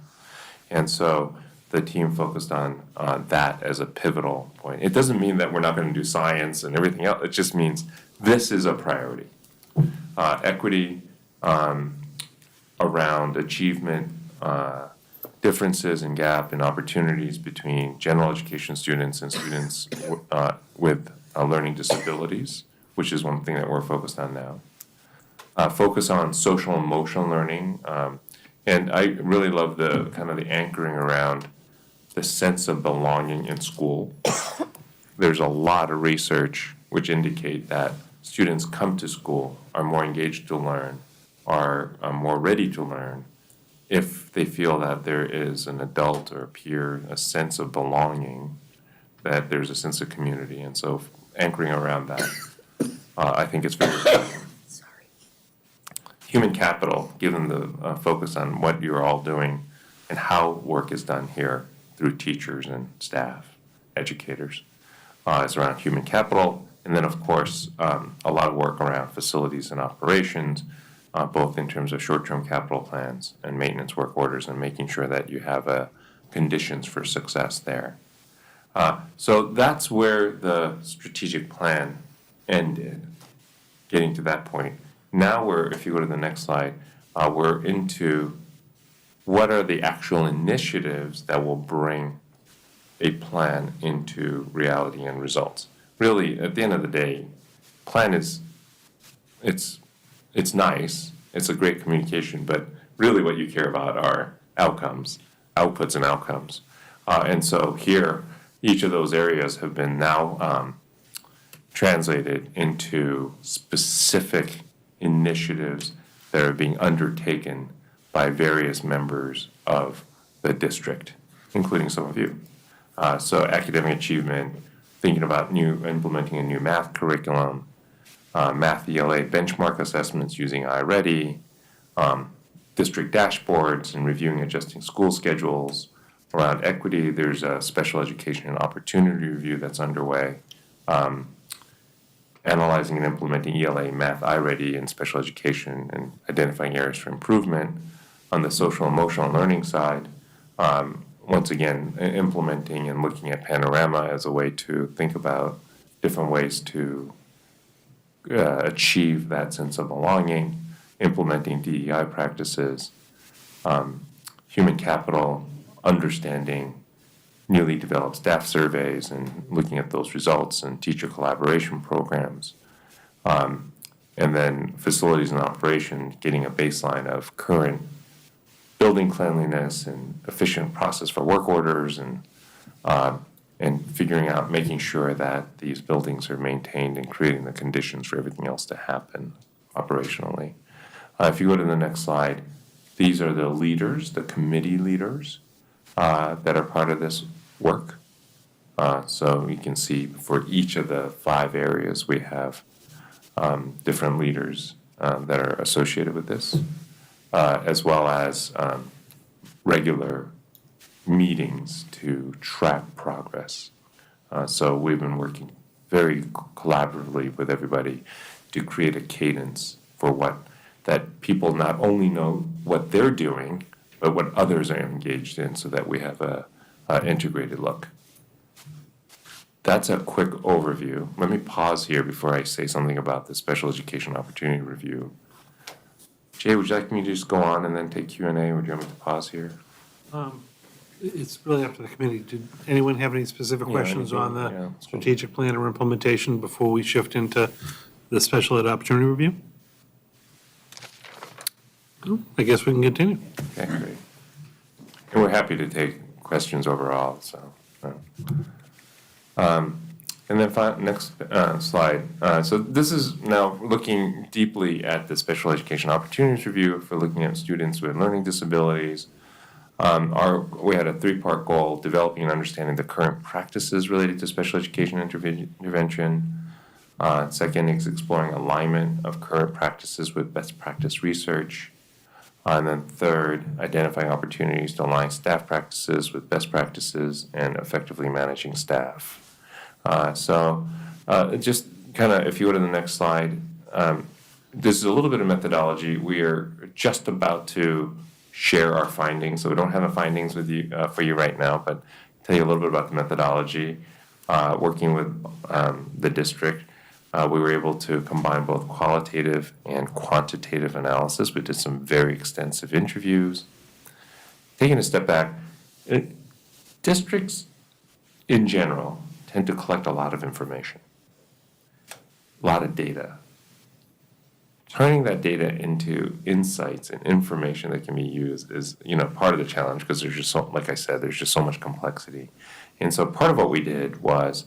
And so the team focused on that as a pivotal point. It doesn't mean that we're not going to do science and everything else. It just means this is a priority. Equity around achievement, differences and gap in opportunities between general education students and students with learning disabilities, which is one thing that we're focused on now. focus on social emotional learning. And I really love the kind of the anchoring around the sense of belonging in school. There's a lot of research which indicate that students come to school, are more engaged to learn, are more ready to learn if they feel that there is an adult or a peer, a sense of belonging, that there's a sense of community. And so anchoring around that, I think it's very important. Human capital, given the focus on what you're all doing and how work is done here through teachers and staff, educators, is around human capital. And then, of course, a lot of work around facilities and operations, both in terms of short-term capital plans and maintenance work orders, and making sure that you have conditions for success there. So that's where the strategic plan ended, getting to that point. Now if you go to the next slide, we're into what are the actual initiatives that will bring a plan into reality and results. Really, at the end of the day, plan it's nice, it's a great communication, but really what you care about are outcomes, outputs and outcomes. And so here, each of those areas have been now translated into specific initiatives that are being undertaken by various members of the district, including some of you. So academic achievement, thinking about implementing a new math curriculum, math ELA benchmark assessments using iReady, district dashboards and reviewing adjusting school schedules. Around equity, there's a special education and opportunity review that's underway. Analyzing and implementing ELA, math, iReady, and special education, and identifying areas for improvement. On the social emotional learning side, once again, implementing and looking at Panorama as a way to think about different ways to achieve that sense of belonging, implementing DEI practices, human capital, understanding newly developed staff surveys and looking at those results and teacher collaboration programs. And then facilities and operation, getting a baseline of current building cleanliness and efficient process for work orders and figuring out, making sure that these buildings are maintained and creating the conditions for everything else to happen operationally. If you go to the next slide, these are the leaders, the committee leaders that are part of this work. So you can see for each of the 5 areas we have different leaders that are associated with this, as well as regular meetings to track progress. So we've been working very collaboratively with everybody to create a cadence for that people not only know what they're doing, but what others are engaged in, so that we have a integrated look. That's a quick overview. Let me pause here before I say something about the Special Education Opportunity Review. Jay, would you like me to just go on and then take Q&A, or do you want me to pause here? It's really up to the committee. Did anyone have any specific questions on the yeah. strategic plan or implementation before we shift into the Special Ed Opportunity Review? No? I guess we can continue. Okay, great. And we're happy to take questions overall, so. And then next slide. So this is now looking deeply at the Special Education Opportunities Review for looking at students with learning disabilities. We had a 3-part goal: developing and understanding the current practices related to special education intervention. Second is exploring alignment of current practices with best practice research. And then third, identifying opportunities to align staff practices with best practices and effectively managing staff. Just kind of, if you go to the next slide, this is a little bit of methodology. We are just about to share our findings, so we don't have the findings with you for you right now, but I'll tell you a little bit about the methodology. Working with the district, we were able to combine both qualitative and quantitative analysis. We did some very extensive interviews. Taking a step back, districts in general tend to collect a lot of information, a lot of data. turning that data into insights and information that can be used is, part of the challenge, because there's just so, like I said, there's just so much complexity. And so part of what we did was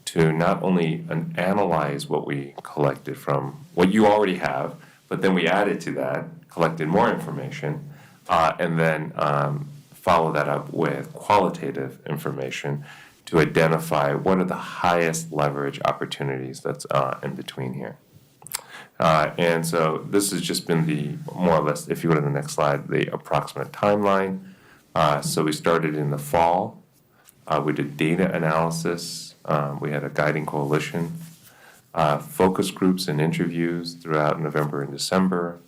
to not only analyze what we collected from what you already have, but then we added to that, collected more information, and then follow that up with qualitative information to identify what are the highest leverage opportunities that's in between here. And so this has just been the, more or less, if you go to the next slide, the approximate timeline. So we started in the fall. We did data analysis. We had a guiding coalition, focus groups and interviews throughout November and December.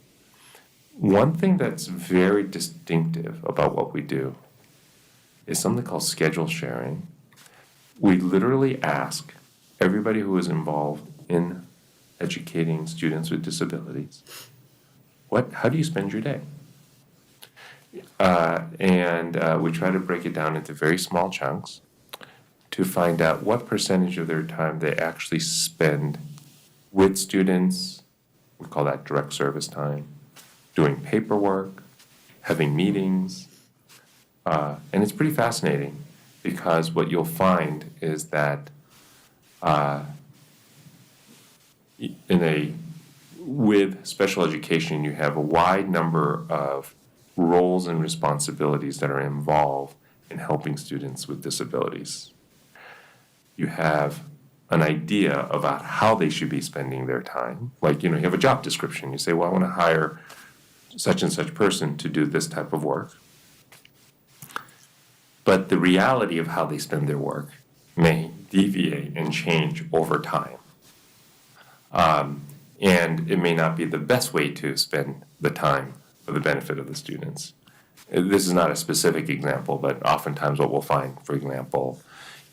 One thing that's very distinctive about what we do is something called schedule sharing. We literally ask everybody who is involved in educating students with disabilities, how do you spend your day? And we try to break it down into very small chunks to find out what percentage of their time they actually spend with students. We call that direct service time, doing paperwork, having meetings. And it's pretty fascinating because what you'll find is that with special education, you have a wide number of roles and responsibilities that are involved in helping students with disabilities. You have an idea about how they should be spending their time. Like, you have a job description. You say, well, I want to hire such and such person to do this type of work. But the reality of how they spend their work may deviate and change over time. And it may not be the best way to spend the time for the benefit of the students. This is not a specific example, but oftentimes what we'll find, for example,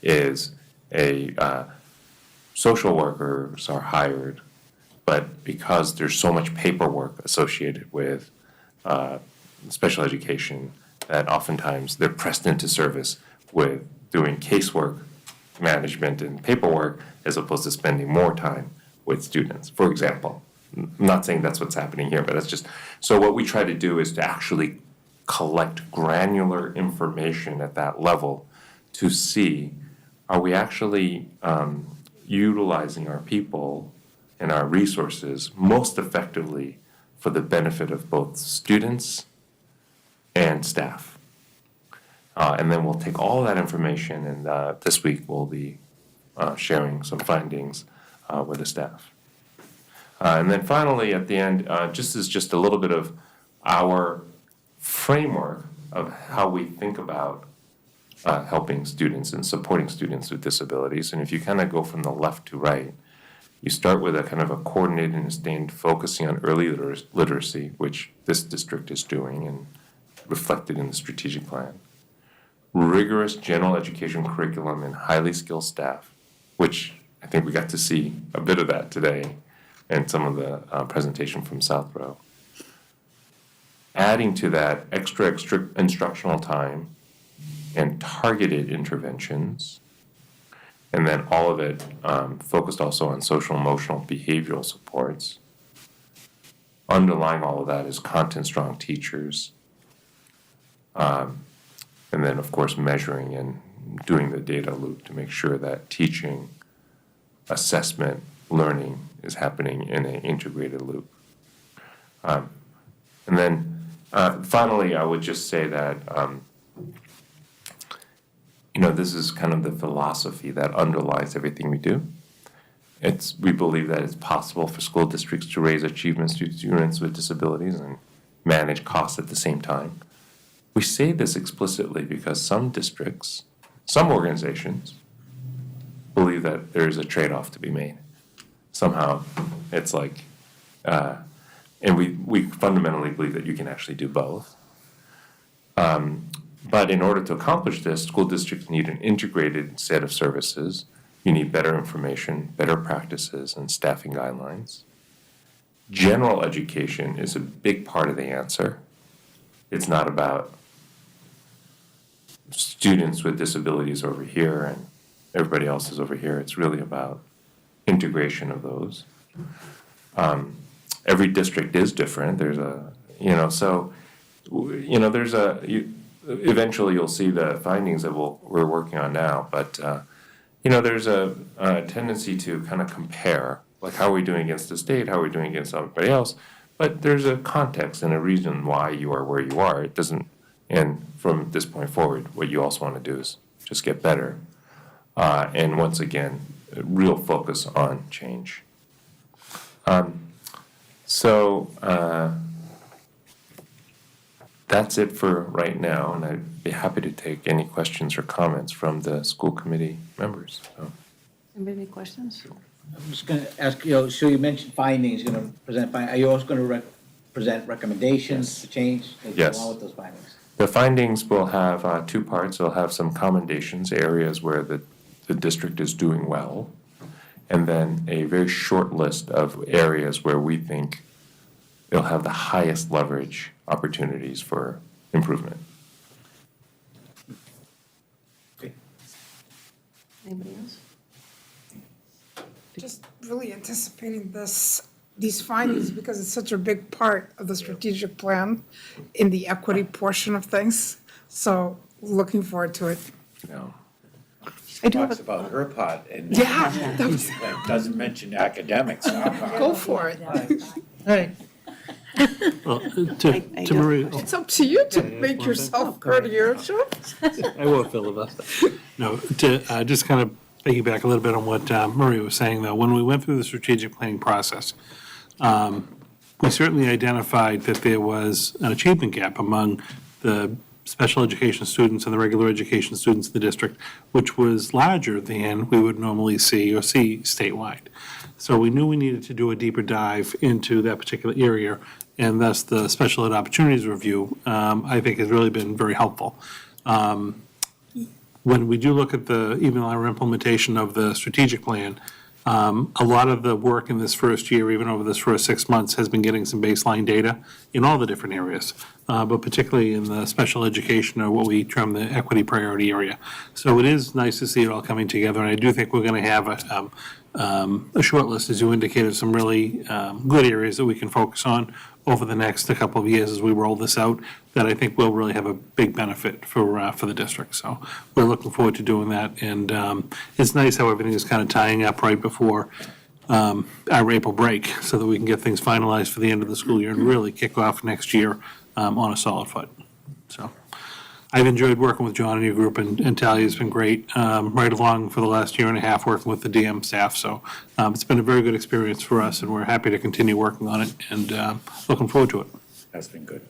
is social workers are hired, but because there's so much paperwork associated with special education, that oftentimes they're pressed into service with doing casework, management, and paperwork, as opposed to spending more time with students, for example. I'm not saying that's what's happening here, but that's just, so what we try to do is to actually collect granular information at that level to see, are we actually utilizing our people and our resources most effectively for the benefit of both students and staff. And then we'll take all that information, and this week we'll be sharing some findings with the staff. And then finally, at the end, just a little bit of our framework of how we think about helping students and supporting students with disabilities. And if you kind of go from the left to right, you start with a kind of a coordinated and sustained focusing on early literacy, which this district is doing and reflected in the strategic plan. Rigorous general education curriculum and highly skilled staff, which I think we got to see a bit of that today in some of the presentation from South Row. Adding to that extra instructional time and targeted interventions, and then all of it focused also on social, emotional, behavioral supports. Underlying all of that is content-strong teachers, and then, of course, measuring and doing the data loop to make sure that teaching, assessment, learning is happening in an integrated loop. And then finally, I would just say that this is kind of the philosophy that underlies everything we do. We believe that it's possible for school districts to raise achievements to students with disabilities and manage costs at the same time. We say this explicitly because some districts, some organizations, believe that there is a trade-off to be made. Somehow, it's like, and we fundamentally believe that you can actually do both. But in order to accomplish this, school districts need an integrated set of services. You need better information, better practices, and staffing guidelines. General education is a big part of the answer. It's not about students with disabilities over here and everybody else is over here. It's really about integration of those. every district is different. There's a, so, there's eventually you'll see the findings that we're working on now, but, there's a tendency to kind of compare, like how are we doing against the state, how are we doing against everybody else? But there's a context and a reason why you are where you are. It doesn't, and from this point forward, what you also want to do is just get better. And once again, a real focus on change. That's it for right now, and I'd be happy to take any questions or comments from the school committee members. So. Anybody any questions? I'm just gonna ask, so you mentioned findings, you're gonna present, are you also gonna present recommendations to change? Yes. Along with those findings? The findings will have two parts. They'll have some commendations, areas where the district is doing well, and then a very short list of areas where we think they'll have the highest leverage opportunities for improvement. Anybody else? Just really anticipating these findings because it's such a big part of the strategic plan in the equity portion of things. So looking forward to it. I do Talks about her part and Yeah, that was- doesn't mention academics. Go for it. Right. Well, to Marie. It's up to you to make yourself heard here, sure. I won't filibuster. No, to just kind of piggyback a little bit on what Marie was saying, though. When we went through the strategic planning process, we certainly identified that there was an achievement gap among the special education students and the regular education students in the district, which was larger than we would normally see statewide. So we knew we needed to do a deeper dive into that particular area, and thus the Special Ed Opportunities Review, I think, has really been very helpful. When we do look at even our implementation of the strategic plan, a lot of the work in this first year, even over this first 6 months, has been getting some baseline data in all the different areas, but particularly in the special education, or what we term the equity priority area. So it is nice to see it all coming together, and I do think we're going to have a short list, as you indicated, some really good areas that we can focus on over the next couple of years as we roll this out, that I think will really have a big benefit for the district. So we're looking forward to doing that, and it's nice how everything is kind of tying up right before our April break, so that we can get things finalized for the end of the school year and really kick off next year on a solid foot. So I've enjoyed working with John and your group, and Talia has been great right along for the last year and a half working with the DM staff. So it's been a very good experience for us, and we're happy to continue working on it, and looking forward to it. That's been good.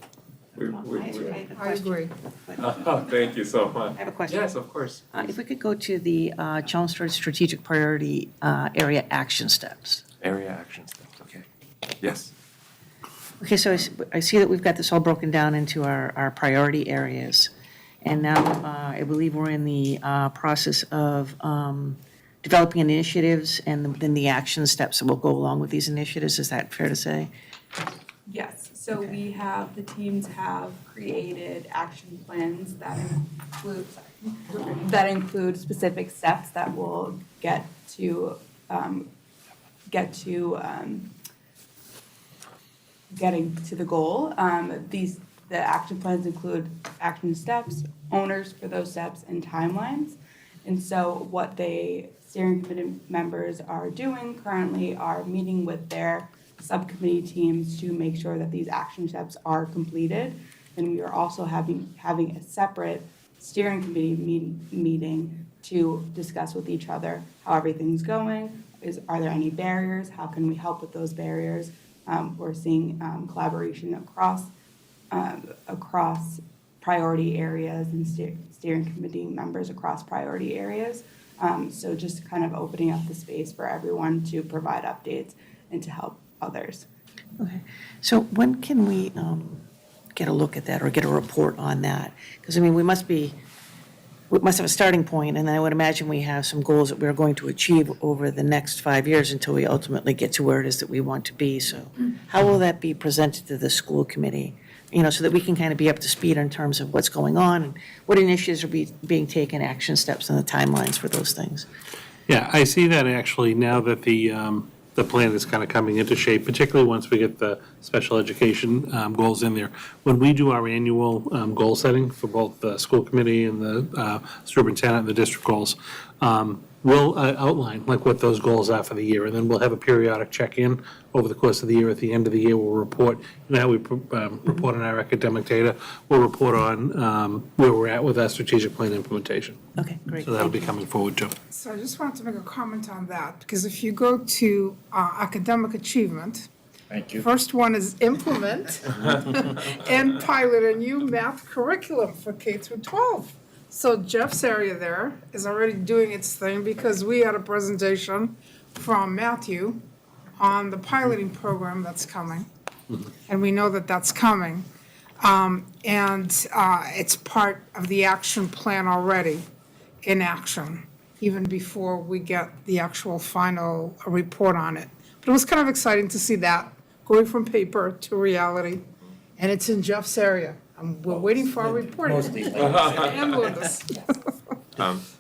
I agree. Thank you so much. I have a question. Yes, of course. If we could go to the Chelmsford Strategic Priority Area Action Steps. Area action steps, okay. Yes. Okay, so I see that we've got this all broken down into our priority areas. And now I believe we're in the process of developing initiatives and then the action steps that will go along with these initiatives. Is that fair to say? Yes, so the teams have created action plans that include specific steps that will get to getting to the goal. The action plans include action steps, owners for those steps, and timelines. And so what the steering committee members are doing currently are meeting with their subcommittee teams to make sure that these action steps are completed. And we are also having a separate steering committee meeting to discuss with each other how everything's going. Are there any barriers? How can we help with those barriers? We're seeing collaboration across priority areas and steering committee members across priority areas. So just kind of opening up the space for everyone to provide updates and to help others. Okay. So when can we get a look at that or get a report on that? Because, I mean, we must have a starting point, and I would imagine we have some goals that we're going to achieve over the next 5 years until we ultimately get to where it is that we want to be. So how will that be presented to the school committee? So that we can kind of be up to speed in terms of what's going on and what initiatives are being taken, action steps, and the timelines for those things. Yeah, I see that actually now that the the plan is kind of coming into shape, particularly once we get the special education goals in there. When we do our annual goal setting for both the school committee and the superintendent and the district goals, we'll outline like what those goals are for the year, and then we'll have a periodic check-in over the course of the year. At the end of the year, we'll report, you know, how we report on our academic data. We'll report on where we're at with our strategic plan implementation. Okay, great. So that'll be coming forward too. So I just wanted to make a comment on that, because if you go to academic achievement, Thank you. first one is implement and pilot a new math curriculum for K through 12. So Jeff's area there is already doing its thing, because we had a presentation from Matthew on the piloting program that's coming. And we know that that's coming. It's part of the action plan already in action, even before we get the actual final report on it. But it was kind of exciting to see that going from paper to reality. And it's in Jeff's area. We're waiting for our report. Mostly. And Linda's.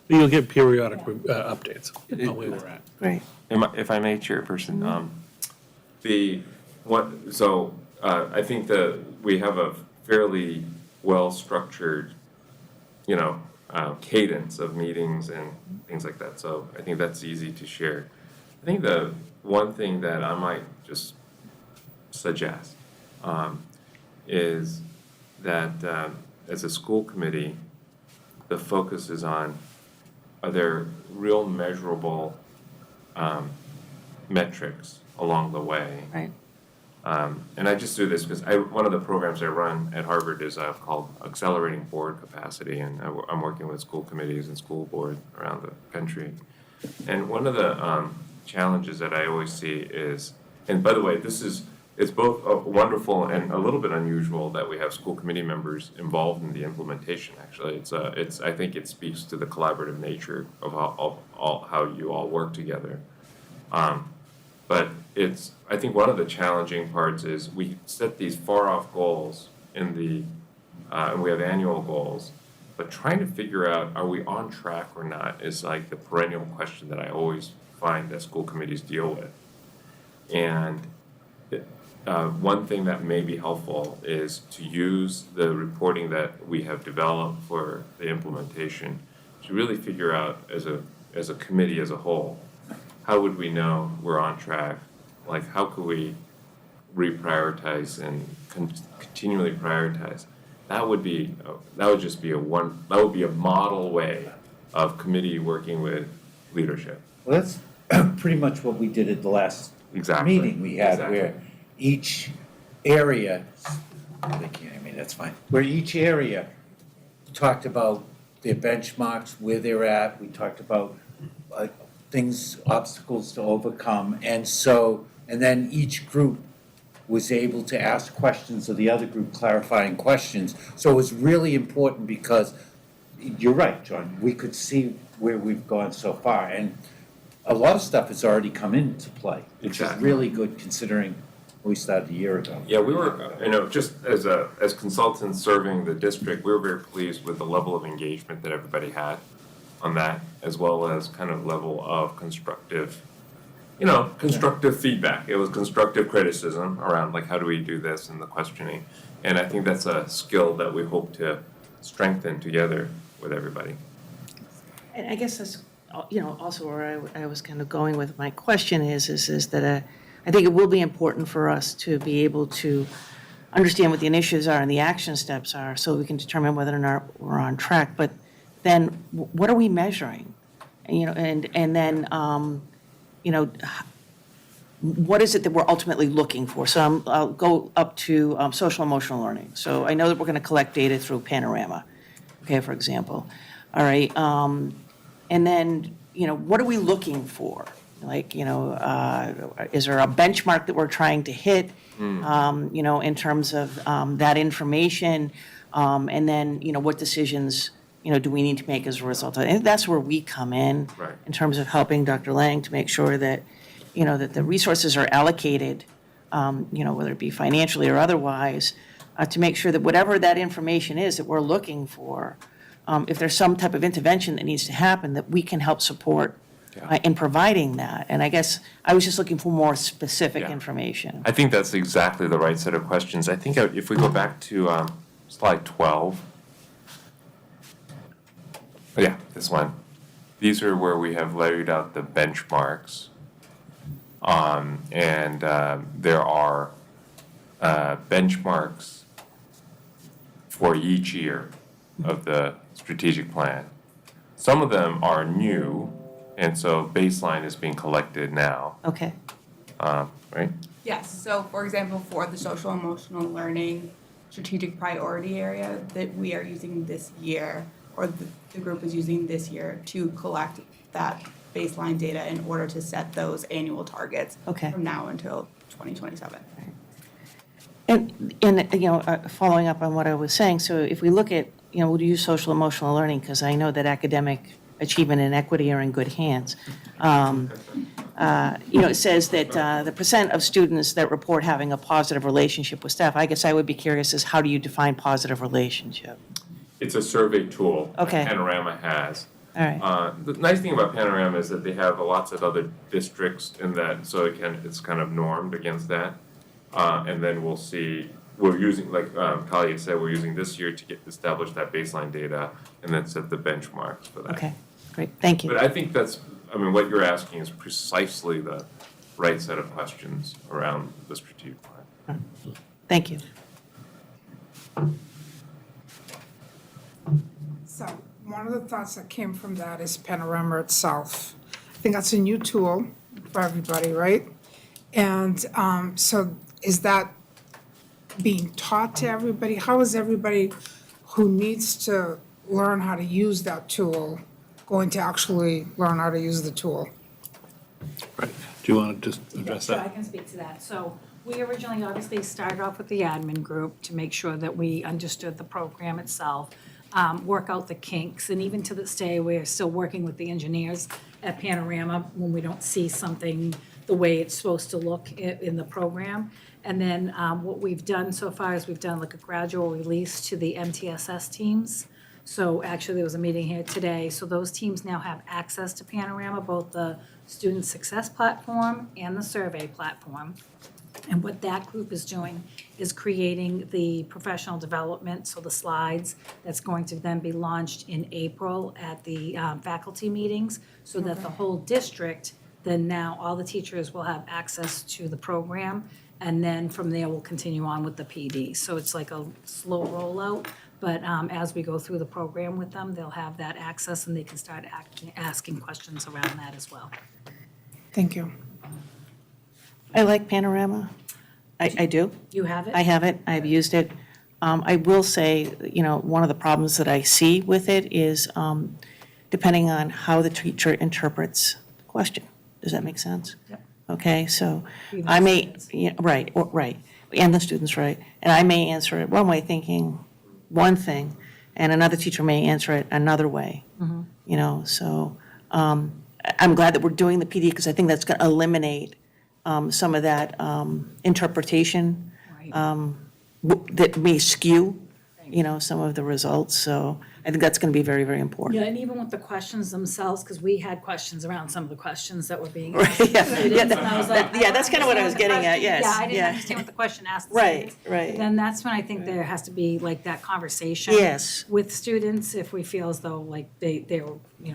You'll get periodic updates on where we're at. Great. If I may, Chairperson, I think that we have a fairly well-structured, cadence of meetings and things like that. So I think that's easy to share. I think the one thing that I might just suggest is that as a school committee, the focus is on, are there real measurable metrics along the way? Right. And I just do this because one of the programs I run at Harvard is called Accelerating Board Capacity, and I'm working with school committees and school boards around the country. And one of the challenges that I always see is, and by the way, it's both wonderful and a little bit unusual that we have school committee members involved in the implementation. Actually, I think it speaks to the collaborative nature of how you all work together. But I think one of the challenging parts is we set these far off goals and we have annual goals, but trying to figure out, are we on track or not, is like the perennial question that I always find that school committees deal with. And one thing that may be helpful is to use the reporting that we have developed for the implementation to really figure out as a committee as a whole, how would we know we're on track? Like, how could we reprioritize and continually prioritize? That would be a model way of committee working with leadership. Well, that's pretty much what we did at the last meeting we had, where each area, they can't hear me, that's fine, where each area talked about their benchmarks, where they're at, we talked about things, obstacles to overcome, and then each group was able to ask questions of the other group, clarifying questions. So it was really important because, you're right, John, we could see where we've gone so far, and a lot of stuff has already come into play, which is really good considering we started a year ago. Yeah, we were, just as consultants serving the district, we were very pleased with the level of engagement that everybody had on that, as well as kind of level of constructive feedback. It was constructive criticism around, like, how do we do this and the questioning. And I think that's a skill that we hope to strengthen together with everybody. And I guess that's, also where I was kind of going with my question is that I think it will be important for us to be able to understand what the initiatives are and the action steps are, so we can determine whether or not we're on track. But then, what are we measuring? And then, what is it that we're ultimately looking for? So I'll go up to social emotional learning. So I know that we're going to collect data through Panorama, okay, for example. All right, and then, what are we looking for? Like, is there a benchmark that we're trying to hit, in terms of that information? And then, what decisions, do we need to make as a result? I think that's where we come in, Right. in terms of helping Dr. Lang to make sure that, that the resources are allocated, whether it be financially or otherwise, to make sure that whatever that information is that we're looking for, if there's some type of intervention that needs to happen, that we can help support in providing that. And I guess I was just looking for more specific Yeah. information. I think that's exactly the right set of questions. I think if we go back to slide 12. Oh, yeah, this one. These are where we have laid out the benchmarks. And there are benchmarks for each year of the strategic plan. Some of them are new, and so baseline is being collected now, Okay. right? Yes, so for example, for the social emotional learning strategic priority area that we are using this year, or the group is using this year to collect that baseline data in order to set those annual targets Okay. from now until 2027. And, following up on what I was saying, so if we look at, we'll use social emotional learning, because I know that academic achievement and equity are in good hands. It says that the percent of students that report having a positive relationship with staff, I guess I would be curious is how do you define positive relationship? It's a survey tool. Okay. Panorama has. All right. The nice thing about Panorama is that they have lots of other districts in that, so it's kind of normed against that. And then we'll see, we're using, like Kalia said, we're using this year to establish that baseline data and then set the benchmarks for that. Okay, great, thank you. But I think what you're asking is precisely the right set of questions around the strategic plan. Thank you. So one of the thoughts that came from that is Panorama itself. I think that's a new tool for everybody, right? And so is that being taught to everybody? How is everybody who needs to learn how to use that tool going to actually learn how to use the tool? Right. Do you want to just address Sure, I that? can speak to that. So we originally obviously started off with the admin group to make sure that we understood the program itself, work out the kinks, and even to this day, we're still working with the engineers at Panorama when we don't see something the way it's supposed to look in the program. And then what we've done so far is we've done like a gradual release to the MTSS teams. So actually, there was a meeting here today. So those teams now have access to Panorama, both the student success platform and the survey platform. And what that group is doing is creating the professional development, so the slides, that's going to then be launched in April at the faculty meetings, so that the whole district, then now all the teachers will have access to the program, and then from there, we'll continue on with the PD. So it's like a slow rollout, but as we go through the program with them, they'll have that access and they can start asking questions around that as well. Thank you. I like Panorama. I do. You have it? I have it. I've used it. I will say, one of the problems that I see with it is depending on how the teacher interprets the question. Does that make sense? Yep. Okay, so Even I the may, students. yeah, right, and the students, right. And I may answer it one way thinking one thing, and another teacher may answer it another way. So I'm glad that we're doing the PD because I think that's going to eliminate some of that interpretation that may skew, some of the results. So I think that's going to be very, very important. Yeah, and even with the questions themselves, because we had questions around some of the questions that were being Right, asked. yeah. students, Yeah, and I was like, yeah, that's kinda what I was don't understand getting at, the question. yes, Yeah, I didn't yeah. understand what the question asked the Right, students. right. But then that's when I think there has to be like that conversation. Yes. With students, if we feel as though like they're,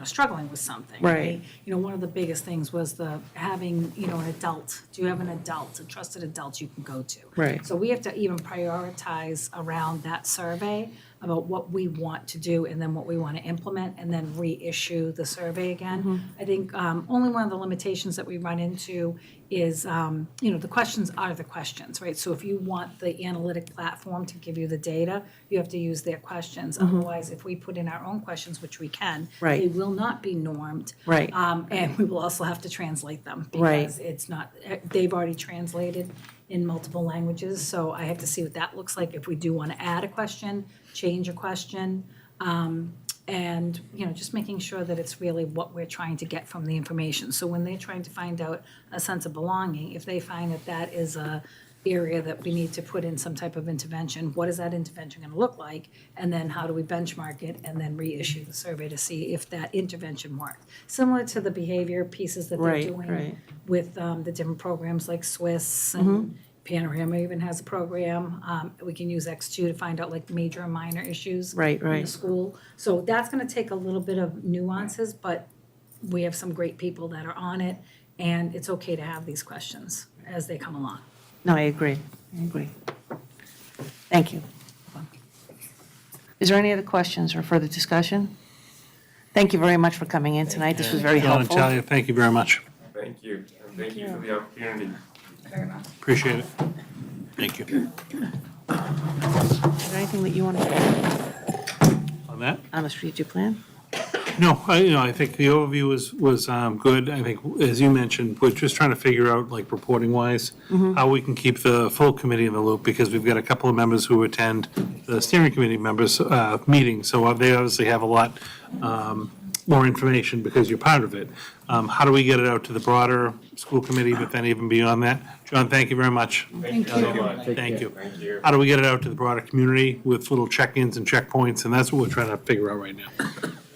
struggling with something. Right. One of the biggest things was having, an adult. Do you have an adult, a trusted adult you can go to? Right. So we have to even prioritize around that survey about what we want to do and then what we want to implement and then reissue the survey again. I think only one of the limitations that we run into is, the questions are the questions, right? So if you want the analytic platform to give you the data, you have to use their questions. Otherwise, if we put in our own questions, which we can, Right. they will not be normed. Right. And we will also have to translate them Right. because it's not, they've already translated in multiple languages, so I have to see what that looks like if we do want to add a question, change a question, and, just making sure that it's really what we're trying to get from the information. So when they're trying to find out a sense of belonging, if they find that that is a area that we need to put in some type of intervention. What is that intervention going to look like? And then how do we benchmark it and then reissue the survey to see if that intervention worked? Similar to the behavior pieces that they're Right, doing right. with the different programs like Swiss and Panorama even has a program. We can use X2 to find out like major and minor issues Right, in the right. school. So that's going to take a little bit of nuances, but we have some great people that are on it, and it's okay to have these questions as they come along. No, I agree. I agree. Thank you. Is there any other questions or further discussion? Thank you very much for coming in tonight. This was very John and helpful. Talia, thank you very much. Thank you. And thank you for the opportunity. Very much. Appreciate it. Thank you. Is there anything that you want to add On that? on the strategic plan? No, I think the overview was good. I think, as you mentioned, we're just trying to figure out, like, reporting-wise, how we can keep the full committee in the loop, because we've got a couple of members who attend the steering committee members' meetings, so they obviously have a lot more information because you're part of it. How do we get it out to the broader school committee, but then even beyond that? John, thank you very much. Thank you so much. Thank you. Thank you. How do we get it out to the broader community with little check-ins and checkpoints, and that's what we're trying to figure out right now.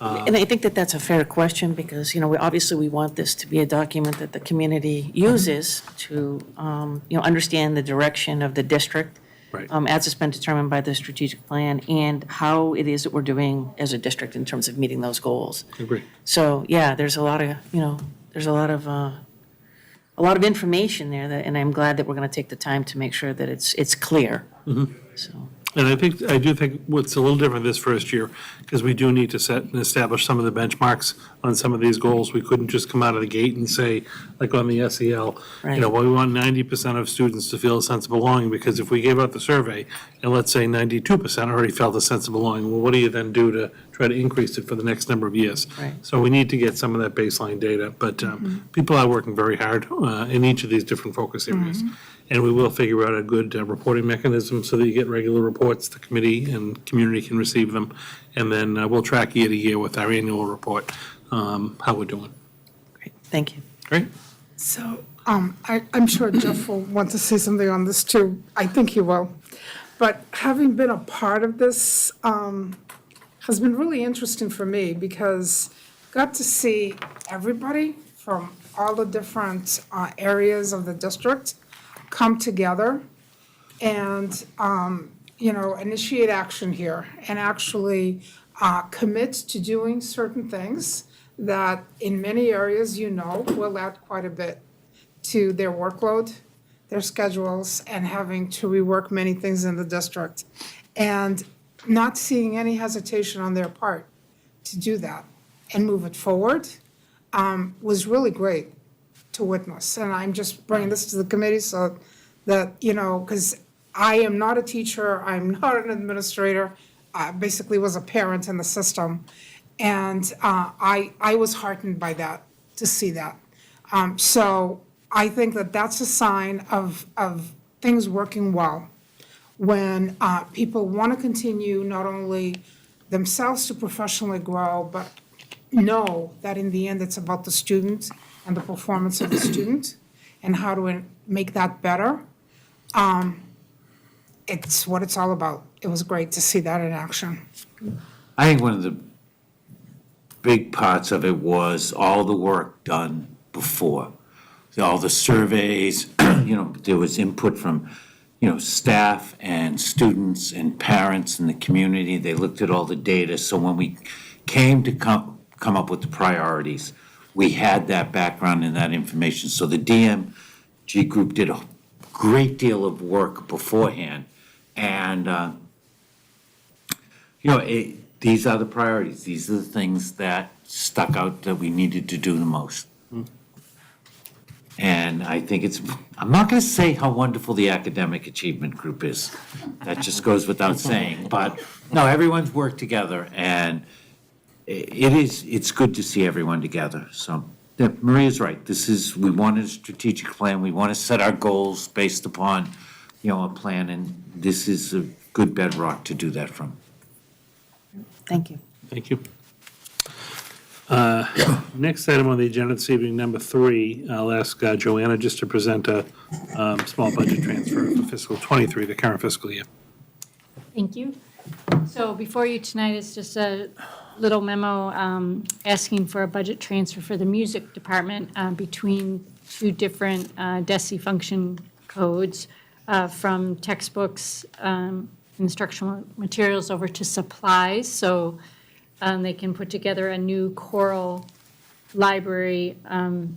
And I think that that's a fair question because, obviously we want this to be a document that the community uses to, understand the direction of the district. Right. As it's been determined by the strategic plan and how it is that we're doing as a district in terms of meeting those goals. Agree. So, yeah, there's a lot of, there's a lot of information there that, and I'm glad that we're going to take the time to make sure that it's clear. So. And I do think what's a little different this first year, because we do need to set and establish some of the benchmarks on some of these goals. We couldn't just come out of the gate and say, like on the SEL, Right. well, we want 90% of students to feel a sense of belonging, because if we gave out the survey, and let's say 92% already felt a sense of belonging, well, what do you then do to try to increase it for the next number of years? Right. So we need to get some of that baseline data, but people are working very hard in each of these different focus areas. And we will figure out a good reporting mechanism so that you get regular reports, the committee and community can receive them. And then we'll track year to year with our annual report, how we're doing. Great, thank you. Great? So, I'm sure Jeff will want to say something on this too. I think he will. But having been a part of this has been really interesting for me because got to see everybody from all the different areas of the district come together and, initiate action here and actually commit to doing certain things that in many areas, will add quite a bit to their workload, their schedules, and having to rework many things in the district. And not seeing any hesitation on their part to do that and move it forward was really great to witness. And I'm just bringing this to the committee so that, because I am not a teacher, I'm not an administrator, I basically was a parent in the system. And I was heartened by that, to see that. So I think that that's a sign of things working well. When people want to continue not only themselves to professionally grow, but know that in the end it's about the student and the performance of the student and how to make that better. It's what it's all about. It was great to see that in action. I think one of the big parts of it was all the work done before. All the surveys, there was input from, staff and students and parents and the community. They looked at all the data. So when we came to come up with the priorities, we had that background and that information. So the DMG group did a great deal of work beforehand. And, these are the priorities. These are the things that stuck out that we needed to do the most. And I think I'm not going to say how wonderful the academic achievement group is. That just goes without saying. But no, everyone's worked together and it's good to see everyone together. So yeah, Maria's right. We want a strategic plan. We want to set our goals based upon, a plan. And this is a good bedrock to do that from. Thank you. Thank you. Next item on the agenda this evening, number 3, I'll ask Joanna just to present a small budget transfer for fiscal '23, the current fiscal year. Thank you. So before you tonight is just a little memo asking for a budget transfer for the music department between 2 different DESI function codes from textbooks, instructional materials over to supplies. So they can put together a new choral library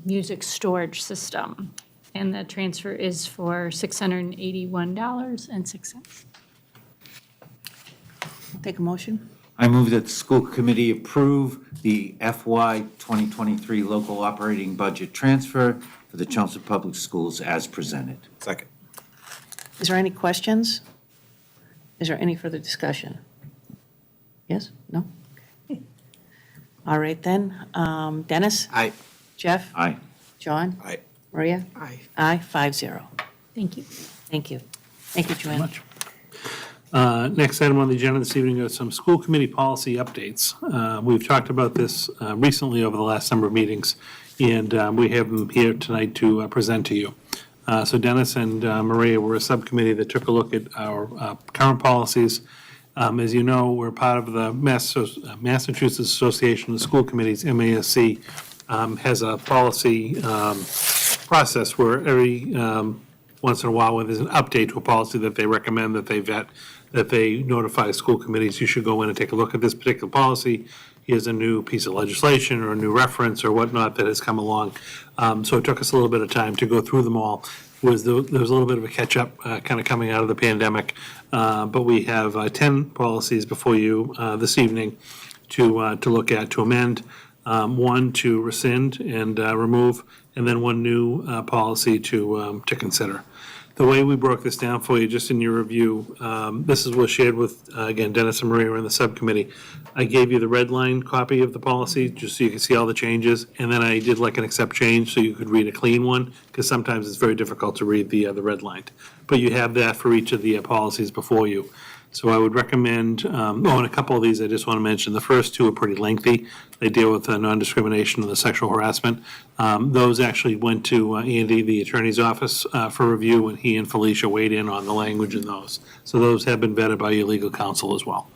music storage system. And the transfer is for $681.06. Take a motion. I move that the school committee approve the FY 2023 local operating budget transfer for the Chelmsford Public Schools as presented. Second. Is there any questions? Is there any further discussion? Yes? No? Okay. All right then. Dennis? Aye. Jeff? Aye. John? Aye. Maria? Aye. Aye, 5-0. Thank you. Thank you. Thank you, Joanne. Next item on the agenda this evening are some school committee policy updates. We've talked about this recently over the last number of meetings, and we have them here tonight to present to you. So Dennis and Maria were a subcommittee that took a look at our current policies. As you know, we're part of the Massachusetts Association of School Committees, MASC, has a policy process where every once in a while, when there's an update to a policy that they recommend, that they vet, that they notify school committees, you should go in and take a look at this particular policy. Here's a new piece of legislation or a new reference or whatnot that has come along. So it took us a little bit of time to go through them all. There was a little bit of a catch-up kind of coming out of the pandemic. But we have 10 policies before you this evening to look at, to amend, 1 to rescind and remove, and then 1 new policy to consider. The way we broke this down for you, just in your review, this was shared with, again, Dennis and Maria in the subcommittee. I gave you the red line copy of the policy, just so you can see all the changes, and then I did like an accept change, so you could read a clean one, because sometimes it's very difficult to read the red line. But you have that for each of the policies before you. So I would recommend, and a couple of these I just want to mention. The first 2 are pretty lengthy. They deal with non-discrimination and the sexual harassment. Those actually went to Andy, the attorney's office, for review, and he and Felicia weighed in on the language in those. So those have been vetted by your legal counsel as well.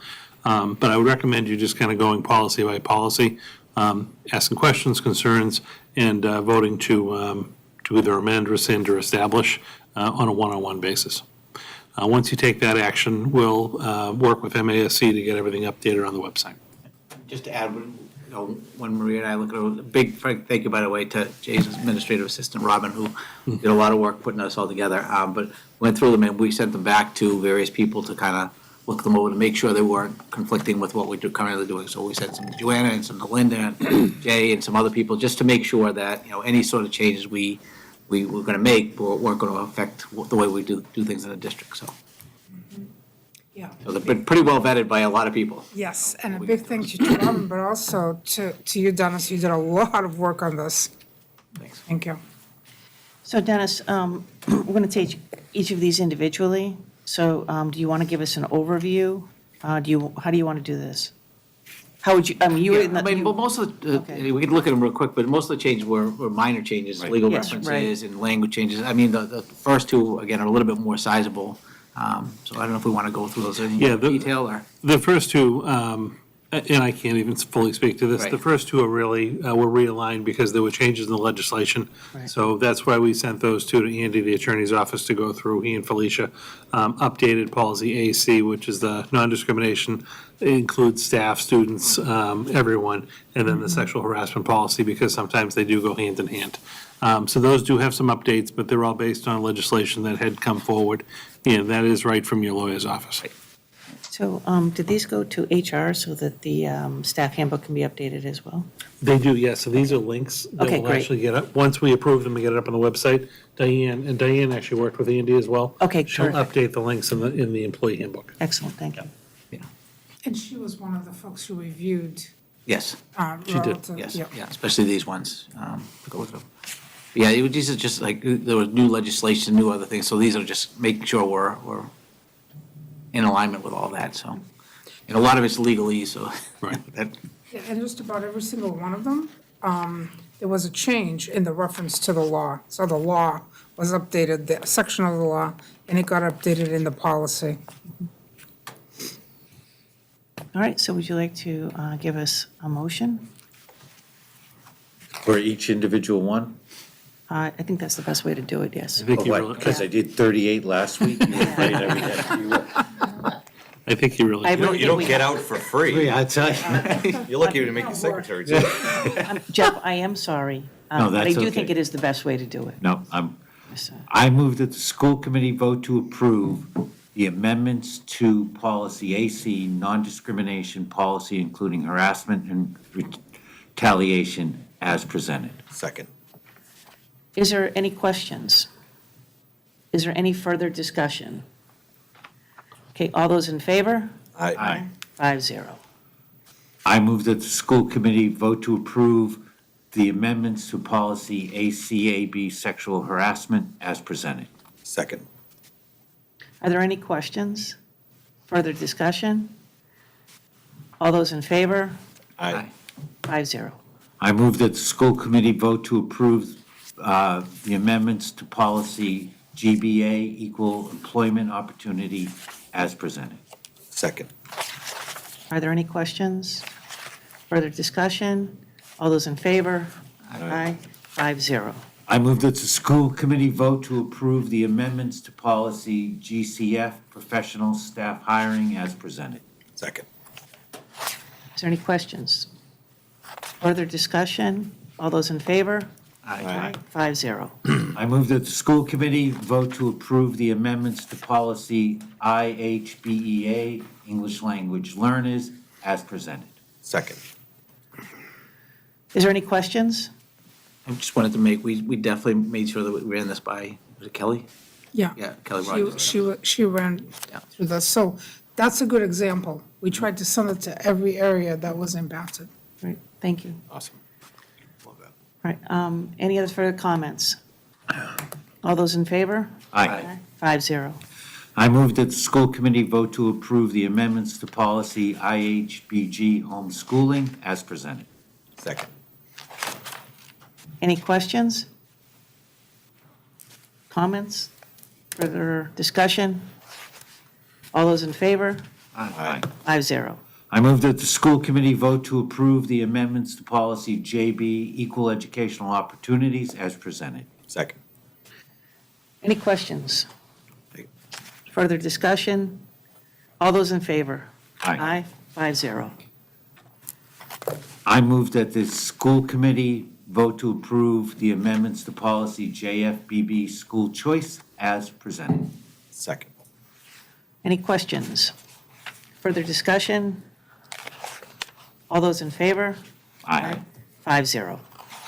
But I would recommend you just kind of going policy by policy, asking questions, concerns, and voting to either amend, rescind, or establish on a one-on-one basis. Once you take that action, we'll work with MASC to get everything updated on the website. Just to add, when Maria and I look at it, a big thank you, by the way, to Jay's administrative assistant, Robin, who did a lot of work putting us all together. But went through them and we sent them back to various people to kind of look them over to make sure they weren't conflicting with what we're currently doing. So we sent some to Joanna and some to Linda and Jay and some other people, just to make sure that, any sort of changes we were going to make weren't going to affect the way we do things in the district, so. Yeah. So they've been pretty well vetted by a lot of people. Yes, and a big thank you to Robin, but also to you, Dennis. You did a lot of work on this. Thanks. Thank you. So Dennis, we're going to take each of these individually. So do you want to give us an overview? How do you want to do this? How would you, you were in the. Well, most of the, Okay. we could look at them real quick, but most of the changes were minor changes, legal Yes, references and language changes. I mean, the first 2, again, are a little bit more sizable. So I don't know if we want to go through those in detail or. The first 2, and I can't even fully speak to this, Right. the first 2 are really, were realigned because there were changes in the legislation. Right. So that's why we sent those 2 to Andy, the attorney's office, to go through, he and Felicia. Updated policy AC, which is the non-discrimination, it includes staff, students, everyone, and then the sexual harassment policy, because sometimes they do go hand in hand. So those do have some updates, but they're all based on legislation that had come forward, and that is right from your lawyer's office. So did these go to HR so that the staff handbook can be updated as well? They do, yes. So these are links that Okay, will great. actually get up. Once we approve them and get it up on the website, Diane actually worked with Andy as well. Okay, She'll perfect. update the links in the employee handbook. Excellent, thank you. And she was one of the folks who reviewed. Yes. She did. relative- Yes, yeah. yeah, especially these ones. To go with them. Yeah, these are just like, there was new legislation, new other things, so these are just making sure we're in alignment with all that, so. And a lot of it's legalese, so. Right. that- Yeah, and just about every single one of them, there was a change in the reference to the law. So the law was updated, the section of the law, and it got updated in the policy. All right, so would you like to give us a motion? For each individual one? I think that's the best way to do it, yes. I think you really, Because I did 38 last week. You were afraid I would have I think you really. I did. really You think don't we get have- out for free. to. I tell you. You're lucky to make you secretary too. Jeff, I am sorry. No, But I that's do okay. think it is the best way to do it. No, I move that the school committee vote to approve the amendments to policy AC, non-discrimination policy, including harassment and retaliation as presented. Second. Is there any questions? Is there any further discussion? Okay, all those in favor? Aye. 5-0. I move that the school committee vote to approve the amendments to policy ACAB, sexual harassment as presented. Second. Are there any questions? Further discussion? All those in favor? Aye. 5-0. I move that the school committee vote to approve the amendments to policy GBA, equal employment opportunity as presented. Second. Are there any questions? Further discussion? All those in favor? Aye. 5-0. I move that the school committee vote to approve the amendments to policy GCF, professional staff hiring as presented. Second. Is there any questions? Further discussion? All those in favor? Aye. 5-0. I move that the school committee vote to approve the amendments to policy IHBEA, English language learners, as presented. Second. Is there any questions? I just wanted to make, we definitely made sure that we ran this by, was it Kelly? Yeah. Yeah, Kelly Rogers. She ran Yeah. through this. So that's a good example. We tried to send it to every area that was impacted. Right, thank you. Awesome. Love that. All right, any other further comments? All those in favor? Aye. 5-0. I move that the school committee vote to approve the amendments to policy IHBG, homeschooling, as presented. Second. Any questions? Comments? Further discussion? All those in favor? Aye. 5-0. I move that the school committee vote to approve the amendments to policy JB, equal educational opportunities, as presented. Second. Any questions? Further discussion? All those in favor? Aye. 5-0. I move that the school committee vote to approve the amendments to policy JFBB, school choice, as presented. Second. Any questions? Further discussion? All those in favor? Aye. 5-0.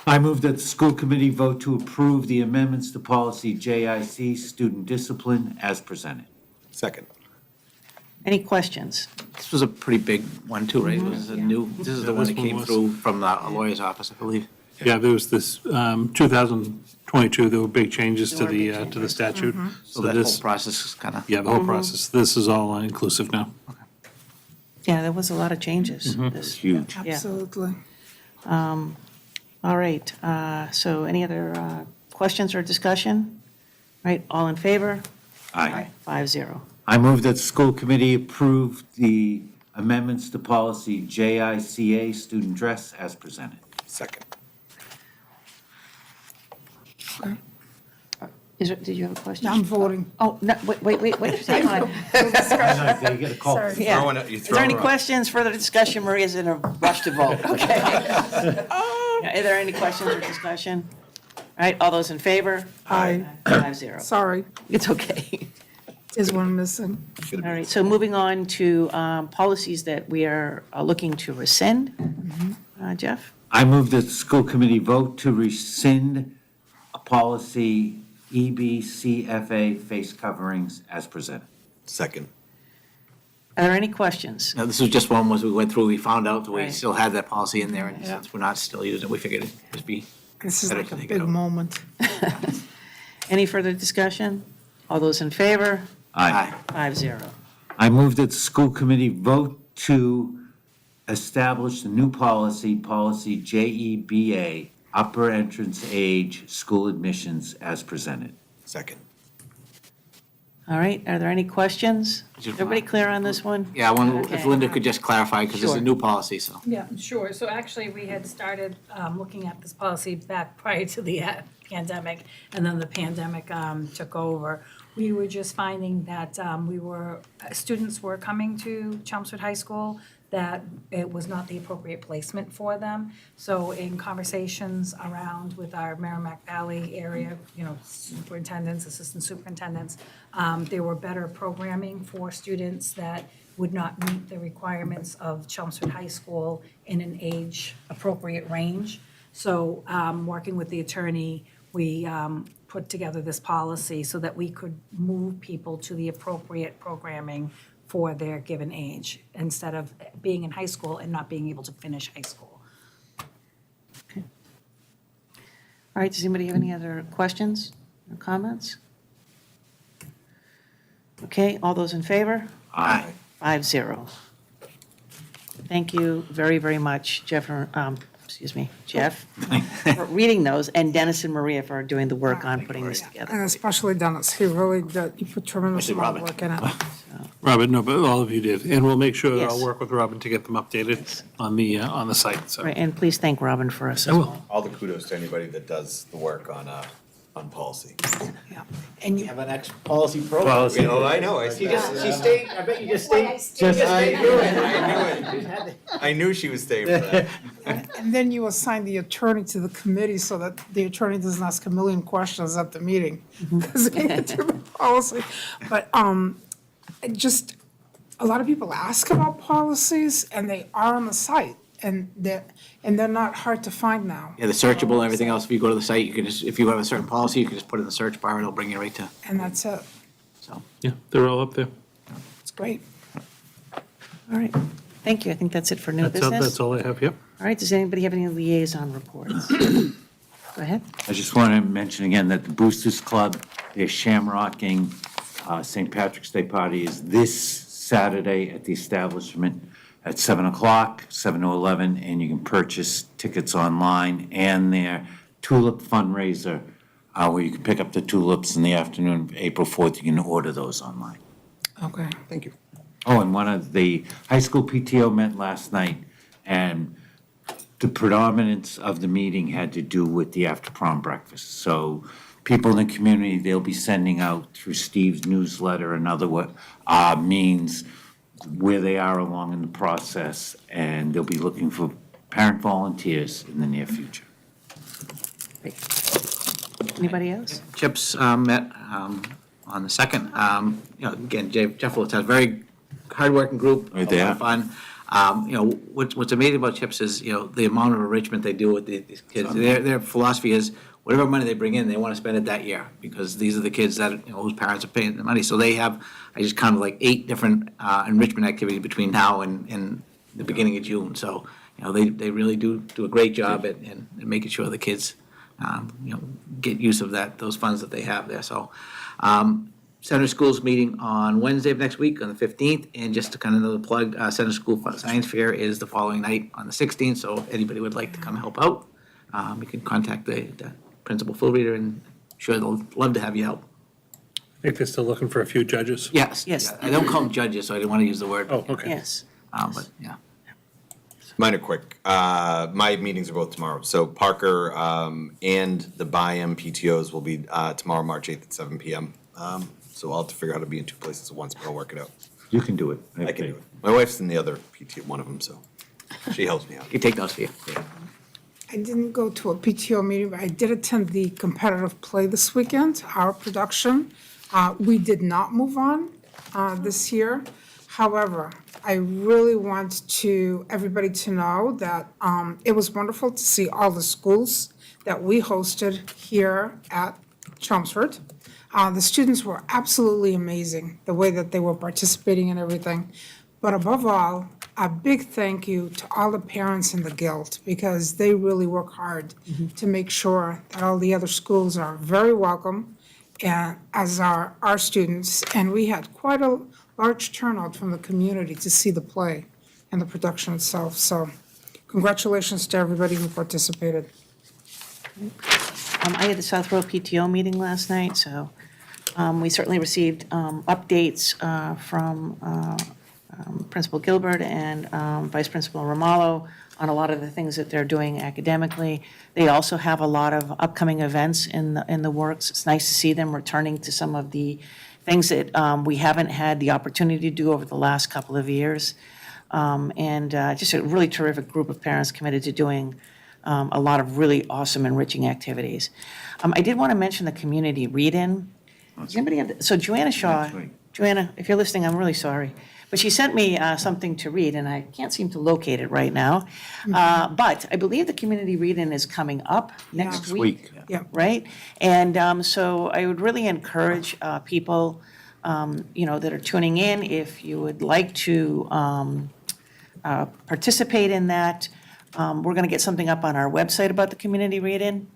I move that the school committee vote to approve the amendments to policy JIC, student discipline, as presented. Second. Any questions? This was a pretty big one too, right? This is a new, this is the Yeah, one this that one came was. through from the lawyer's office, I believe. Yeah, there was this, 2022, there were big changes to the statute. So that whole this, process is kind of. yeah, the whole process, this is all inclusive now. Yeah, there was a lot of changes. This- Huge. Yeah. Absolutely. All right, so any other questions or discussion? Right, all in favor? Aye. 5-0. I move that the school committee approve the amendments to policy JICA, student dress, as presented. Second. Did you have a question? I'm voting. Oh, no, wait, hang on. You get a call. Yeah. Throwing it- you Is there any throw her up. questions, further discussion? Maria's in a rush to vote, okay? Yeah, are there any questions or discussion? All right, all those in favor? Aye. 5-0. Sorry, It's okay. there's one missing. All right, so moving on to policies that we are looking to rescind. Jeff? I move that the school committee vote to rescind a policy EBCFA, face coverings, as presented. Second. Are there any questions? Now, this was just one was we went through, we found out that we Right. still had that policy in there, and Yeah. since we're not still using it, we figured it'd just be. This is better like to a take it big out. moment. Any further discussion? All those in favor? Aye. 5-0. I move that the school committee vote to establish the new policy, policy JEBA, upper entrance age school admissions as presented. Second. All right, are there any questions? Just- Everybody clear on this one? Yeah, I wonder if Okay. Linda could just clarify, because it's a Sure. new policy, so. Yeah, sure. So actually, we had started looking at this policy back prior to the pandemic, and then the pandemic took over. We were just finding that students were coming to Chelmsford High School, that it was not the appropriate placement for them. So in conversations around with our Merrimack Valley area, superintendents, assistant superintendents, there were better programming for students that would not meet the requirements of Chelmsford High School in an age-appropriate range. So working with the attorney, we put together this policy so that we could move people to the appropriate programming for their given age, instead of being in high school and not being able to finish high school. All right, does anybody have any other questions or comments? Okay, all those in favor? Aye. 5-0. Thank you very, very much, Jeff, for reading those, and Dennis and Maria for doing the work on putting this together. And especially Dennis, he really did, he put tremendous amount of work in it. Robin, no, but all of you did. And we'll make sure that I'll Yes. work with Robin to get them updated on the site, so. Right, and please thank Robin for us I as will. well. All the kudos to anybody that does the work on policy. And You have an ex-policy program. Policy. Oh, I know, I She see just, that. she stayed, I bet you just stayed. I knew she was staying for that. And then you assign the attorney to the committee so that the attorney doesn't ask a million questions at the meeting. Because they get through the policy. But just, a lot of people ask about policies, and they are on the site, and they're not hard to find now. Yeah, the searchable and everything else, if you go to the site, you can just, if you have a certain policy, you can just put it in the search bar and it'll bring you right to, And that's it. so. Yeah, they're all up there. It's great. All right, thank you. I think that's it for new business. That's all I have, yep. All right, does anybody have any liaison reports? Go ahead. I just want to mention again that the Boosters Club, they're shamrocking St. Patrick's Day party is this Saturday at the establishment at 7 o'clock, 7 to 11, and you can purchase tickets online, and their tulip fundraiser, where you can pick up the tulips in the afternoon, April 4th, you can order those online. Okay. Thank you. Oh, and one of the high school PTO met last night, and the predominance of the meeting had to do with the after-prom breakfast. So people in the community, they'll be sending out through Steve's newsletter and other means where they are along in the process, and they'll be looking for parent volunteers in the near future. Anybody else? Chips met on the second. Again, Jeff Willis has a very hardworking group. Right a lot there. of fun. What's amazing about Chips is, the amount of enrichment they do with these kids. Their philosophy is, whatever money they bring in, they want to spend it that year, because these are the kids that, whose parents are paying the money. So they have, I just counted like 8 different enrichment activities between now and the beginning of June. So, they really do a great job at making sure the kids, get use of those funds that they have there. So, Center School's meeting on Wednesday of next week, on the 15th, and just to kind of another plug, Center School Science Fair is the following night on the 16th, so if anybody would like to come help out, you can contact the principal full reader, and I'm sure they'll love to have you help. I think they're still looking for a few judges. Yes. Yes. I don't call them judges, so I didn't want to use the word. Oh, okay. Yes. But, yeah. Mine are quick. My meetings are both tomorrow. So Parker and the BIAM PTOs will be tomorrow, March 8th at 7 p.m. So I'll have to figure out how to be in 2 places at once, but I'll work it out. You can do it. I can do it. My wife's in the other PTO, one of them, so she helps me out. You can take those for you. I didn't go to a PTO meeting, but I did attend the competitive play this weekend, our production. We did not move on this year. However, I really want everybody to know that it was wonderful to see all the schools that we hosted here at Chelmsford. The students were absolutely amazing, the way that they were participating and everything. But above all, a big thank you to all the parents in the Guild, because they really work hard to make sure that all the other schools are very welcome, and as are our students. And we had quite a large turnout from the community to see the play. and the production itself. So congratulations to everybody who participated. I had the South Row PTO meeting last night, so we certainly received updates from Principal Gilbert and Vice Principal Romalo on a lot of the things that they're doing academically. They also have a lot of upcoming events in the works. It's nice to see them returning to some of the things that we haven't had the opportunity to do over the last couple of years. And just a really terrific group of parents committed to doing a lot of really awesome, enriching activities. I did want to mention the community read-in. Does anybody have, so Joanna Shaw, Joanna, if you're listening, I'm really sorry. But she sent me something to read, and I can't seem to locate it right now. But I believe the community read-in is coming up next week. Yeah. Right? And so I would really encourage people, that are tuning in, if you would like to participate in that. We're going to get something up on our website about the community read-in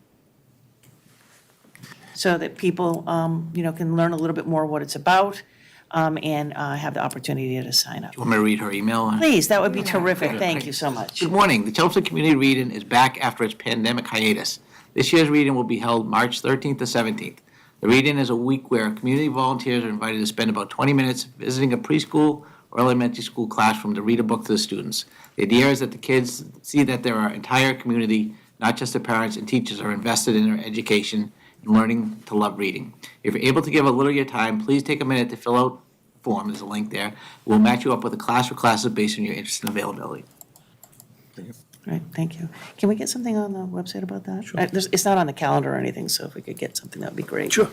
so that people, can learn a little bit more what it's about and have the opportunity to sign up. You want me to read her email? Please, that would be terrific. Thank you so much. Good morning. The Chelmsford Community Read-In is back after its pandemic hiatus. This year's read-in will be held March 13th to 17th. The read-in is a week where community volunteers are invited to spend about 20 minutes visiting a preschool or elementary school classroom to read a book to the students. The idea is that the kids see that their entire community, not just the parents and teachers, are invested in their education and learning to love reading. If you're able to give a little of your time, please take a minute to fill out the form. There's a link there. We'll match you up with a class or classes based on your interest and availability. Great, thank you. Can we get something on the website about that? Sure. It's not on the calendar or anything, so if we could get something, that would be great. Sure.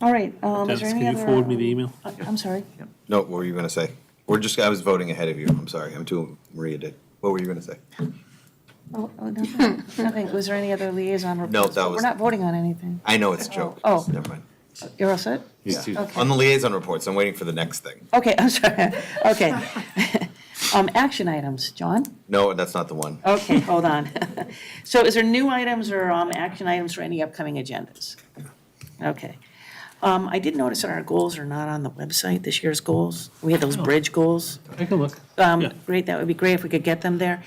All right, is Dennis, there any can other? you forward me the email? I'm sorry. No, what were you gonna say? I was voting ahead of you. I'm sorry. I'm too, Maria did. What were you gonna say? Nothing. Was there any other liaison reports? No, that But was- We're not voting on anything. I know it's a joke. Oh. Never mind. You're all set? Yeah. Okay. On the liaison reports, I'm waiting for the next thing. Okay, I'm sorry. Okay. Action items, John? No, that's not the one. Okay, hold on. So is there new items or action items for any upcoming agendas? Okay. I did notice that our goals are not on the website, this year's goals. We had those bridge goals. Take a look. Great, that would be great if we could get them there,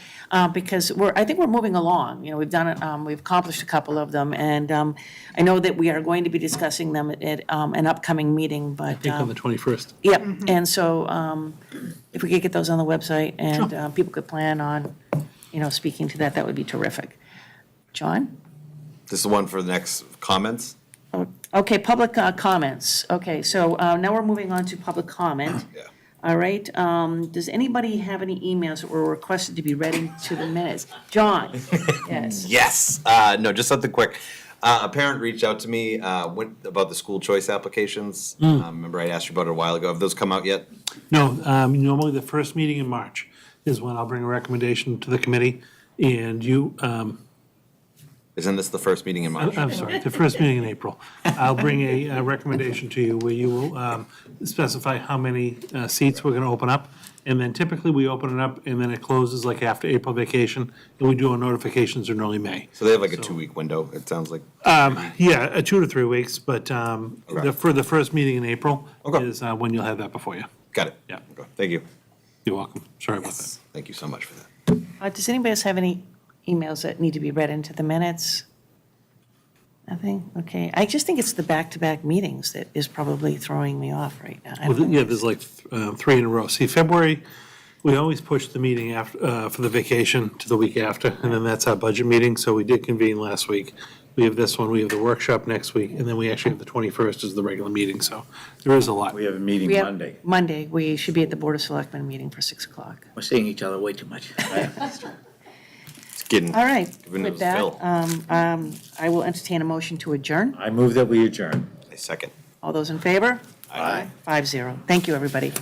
because I think we're moving along. We've done it, we've accomplished a couple of them, and I know that we are going to be discussing them at an upcoming meeting, but. I think on the 21st. Yep, and so if we could get those on the website and people could plan on, speaking to that, that would be terrific. John? This is the one for the next comments? Okay, public comments. Okay, so now we're moving on to public comment. Yeah. All right, does anybody have any emails that were requested to be read into the minutes? John? Yes. Yes. No, just something quick. A parent reached out to me about the school choice applications. Remember I asked you about it a while ago. Have those come out yet? No, normally the first meeting in March is when I'll bring a recommendation to the committee, and you, Isn't this the first meeting in March? I'm sorry, the first meeting in April. I'll bring a recommendation to you where you will specify how many seats we're going to open up. And then typically we open it up and then it closes like after April vacation, and we do our notifications in early May. So they have like a 2-week window, it sounds like. Yeah, 2 to 3 weeks, but for the first meeting in April Okay. is when you'll have that before you. Got it. Yeah. Okay. Thank you. You're welcome. Sorry about that. Thank you so much for that. Does anybody else have any emails that need to be read into the minutes? Nothing? Okay. I just think it's the back-to-back meetings that is probably throwing me off right now. I don't know. Yeah, there's like 3 in a row. See, February, we always push the meeting after, for the vacation to the week after, and then that's our budget meeting, so we did convene last week. We have this one, we have the workshop next week, and then we actually have the 21st as the regular meeting, so there is a lot. We have a meeting We have- Monday. Monday, we should be at the Board of Selectmen meeting for 6 o'clock. We're seeing each other way too much. It's getting. All right, Giving it with a that, fill. I will entertain a motion to adjourn. I move that we adjourn. A second. All those in favor? Aye. 5-0. Thank you, everybody.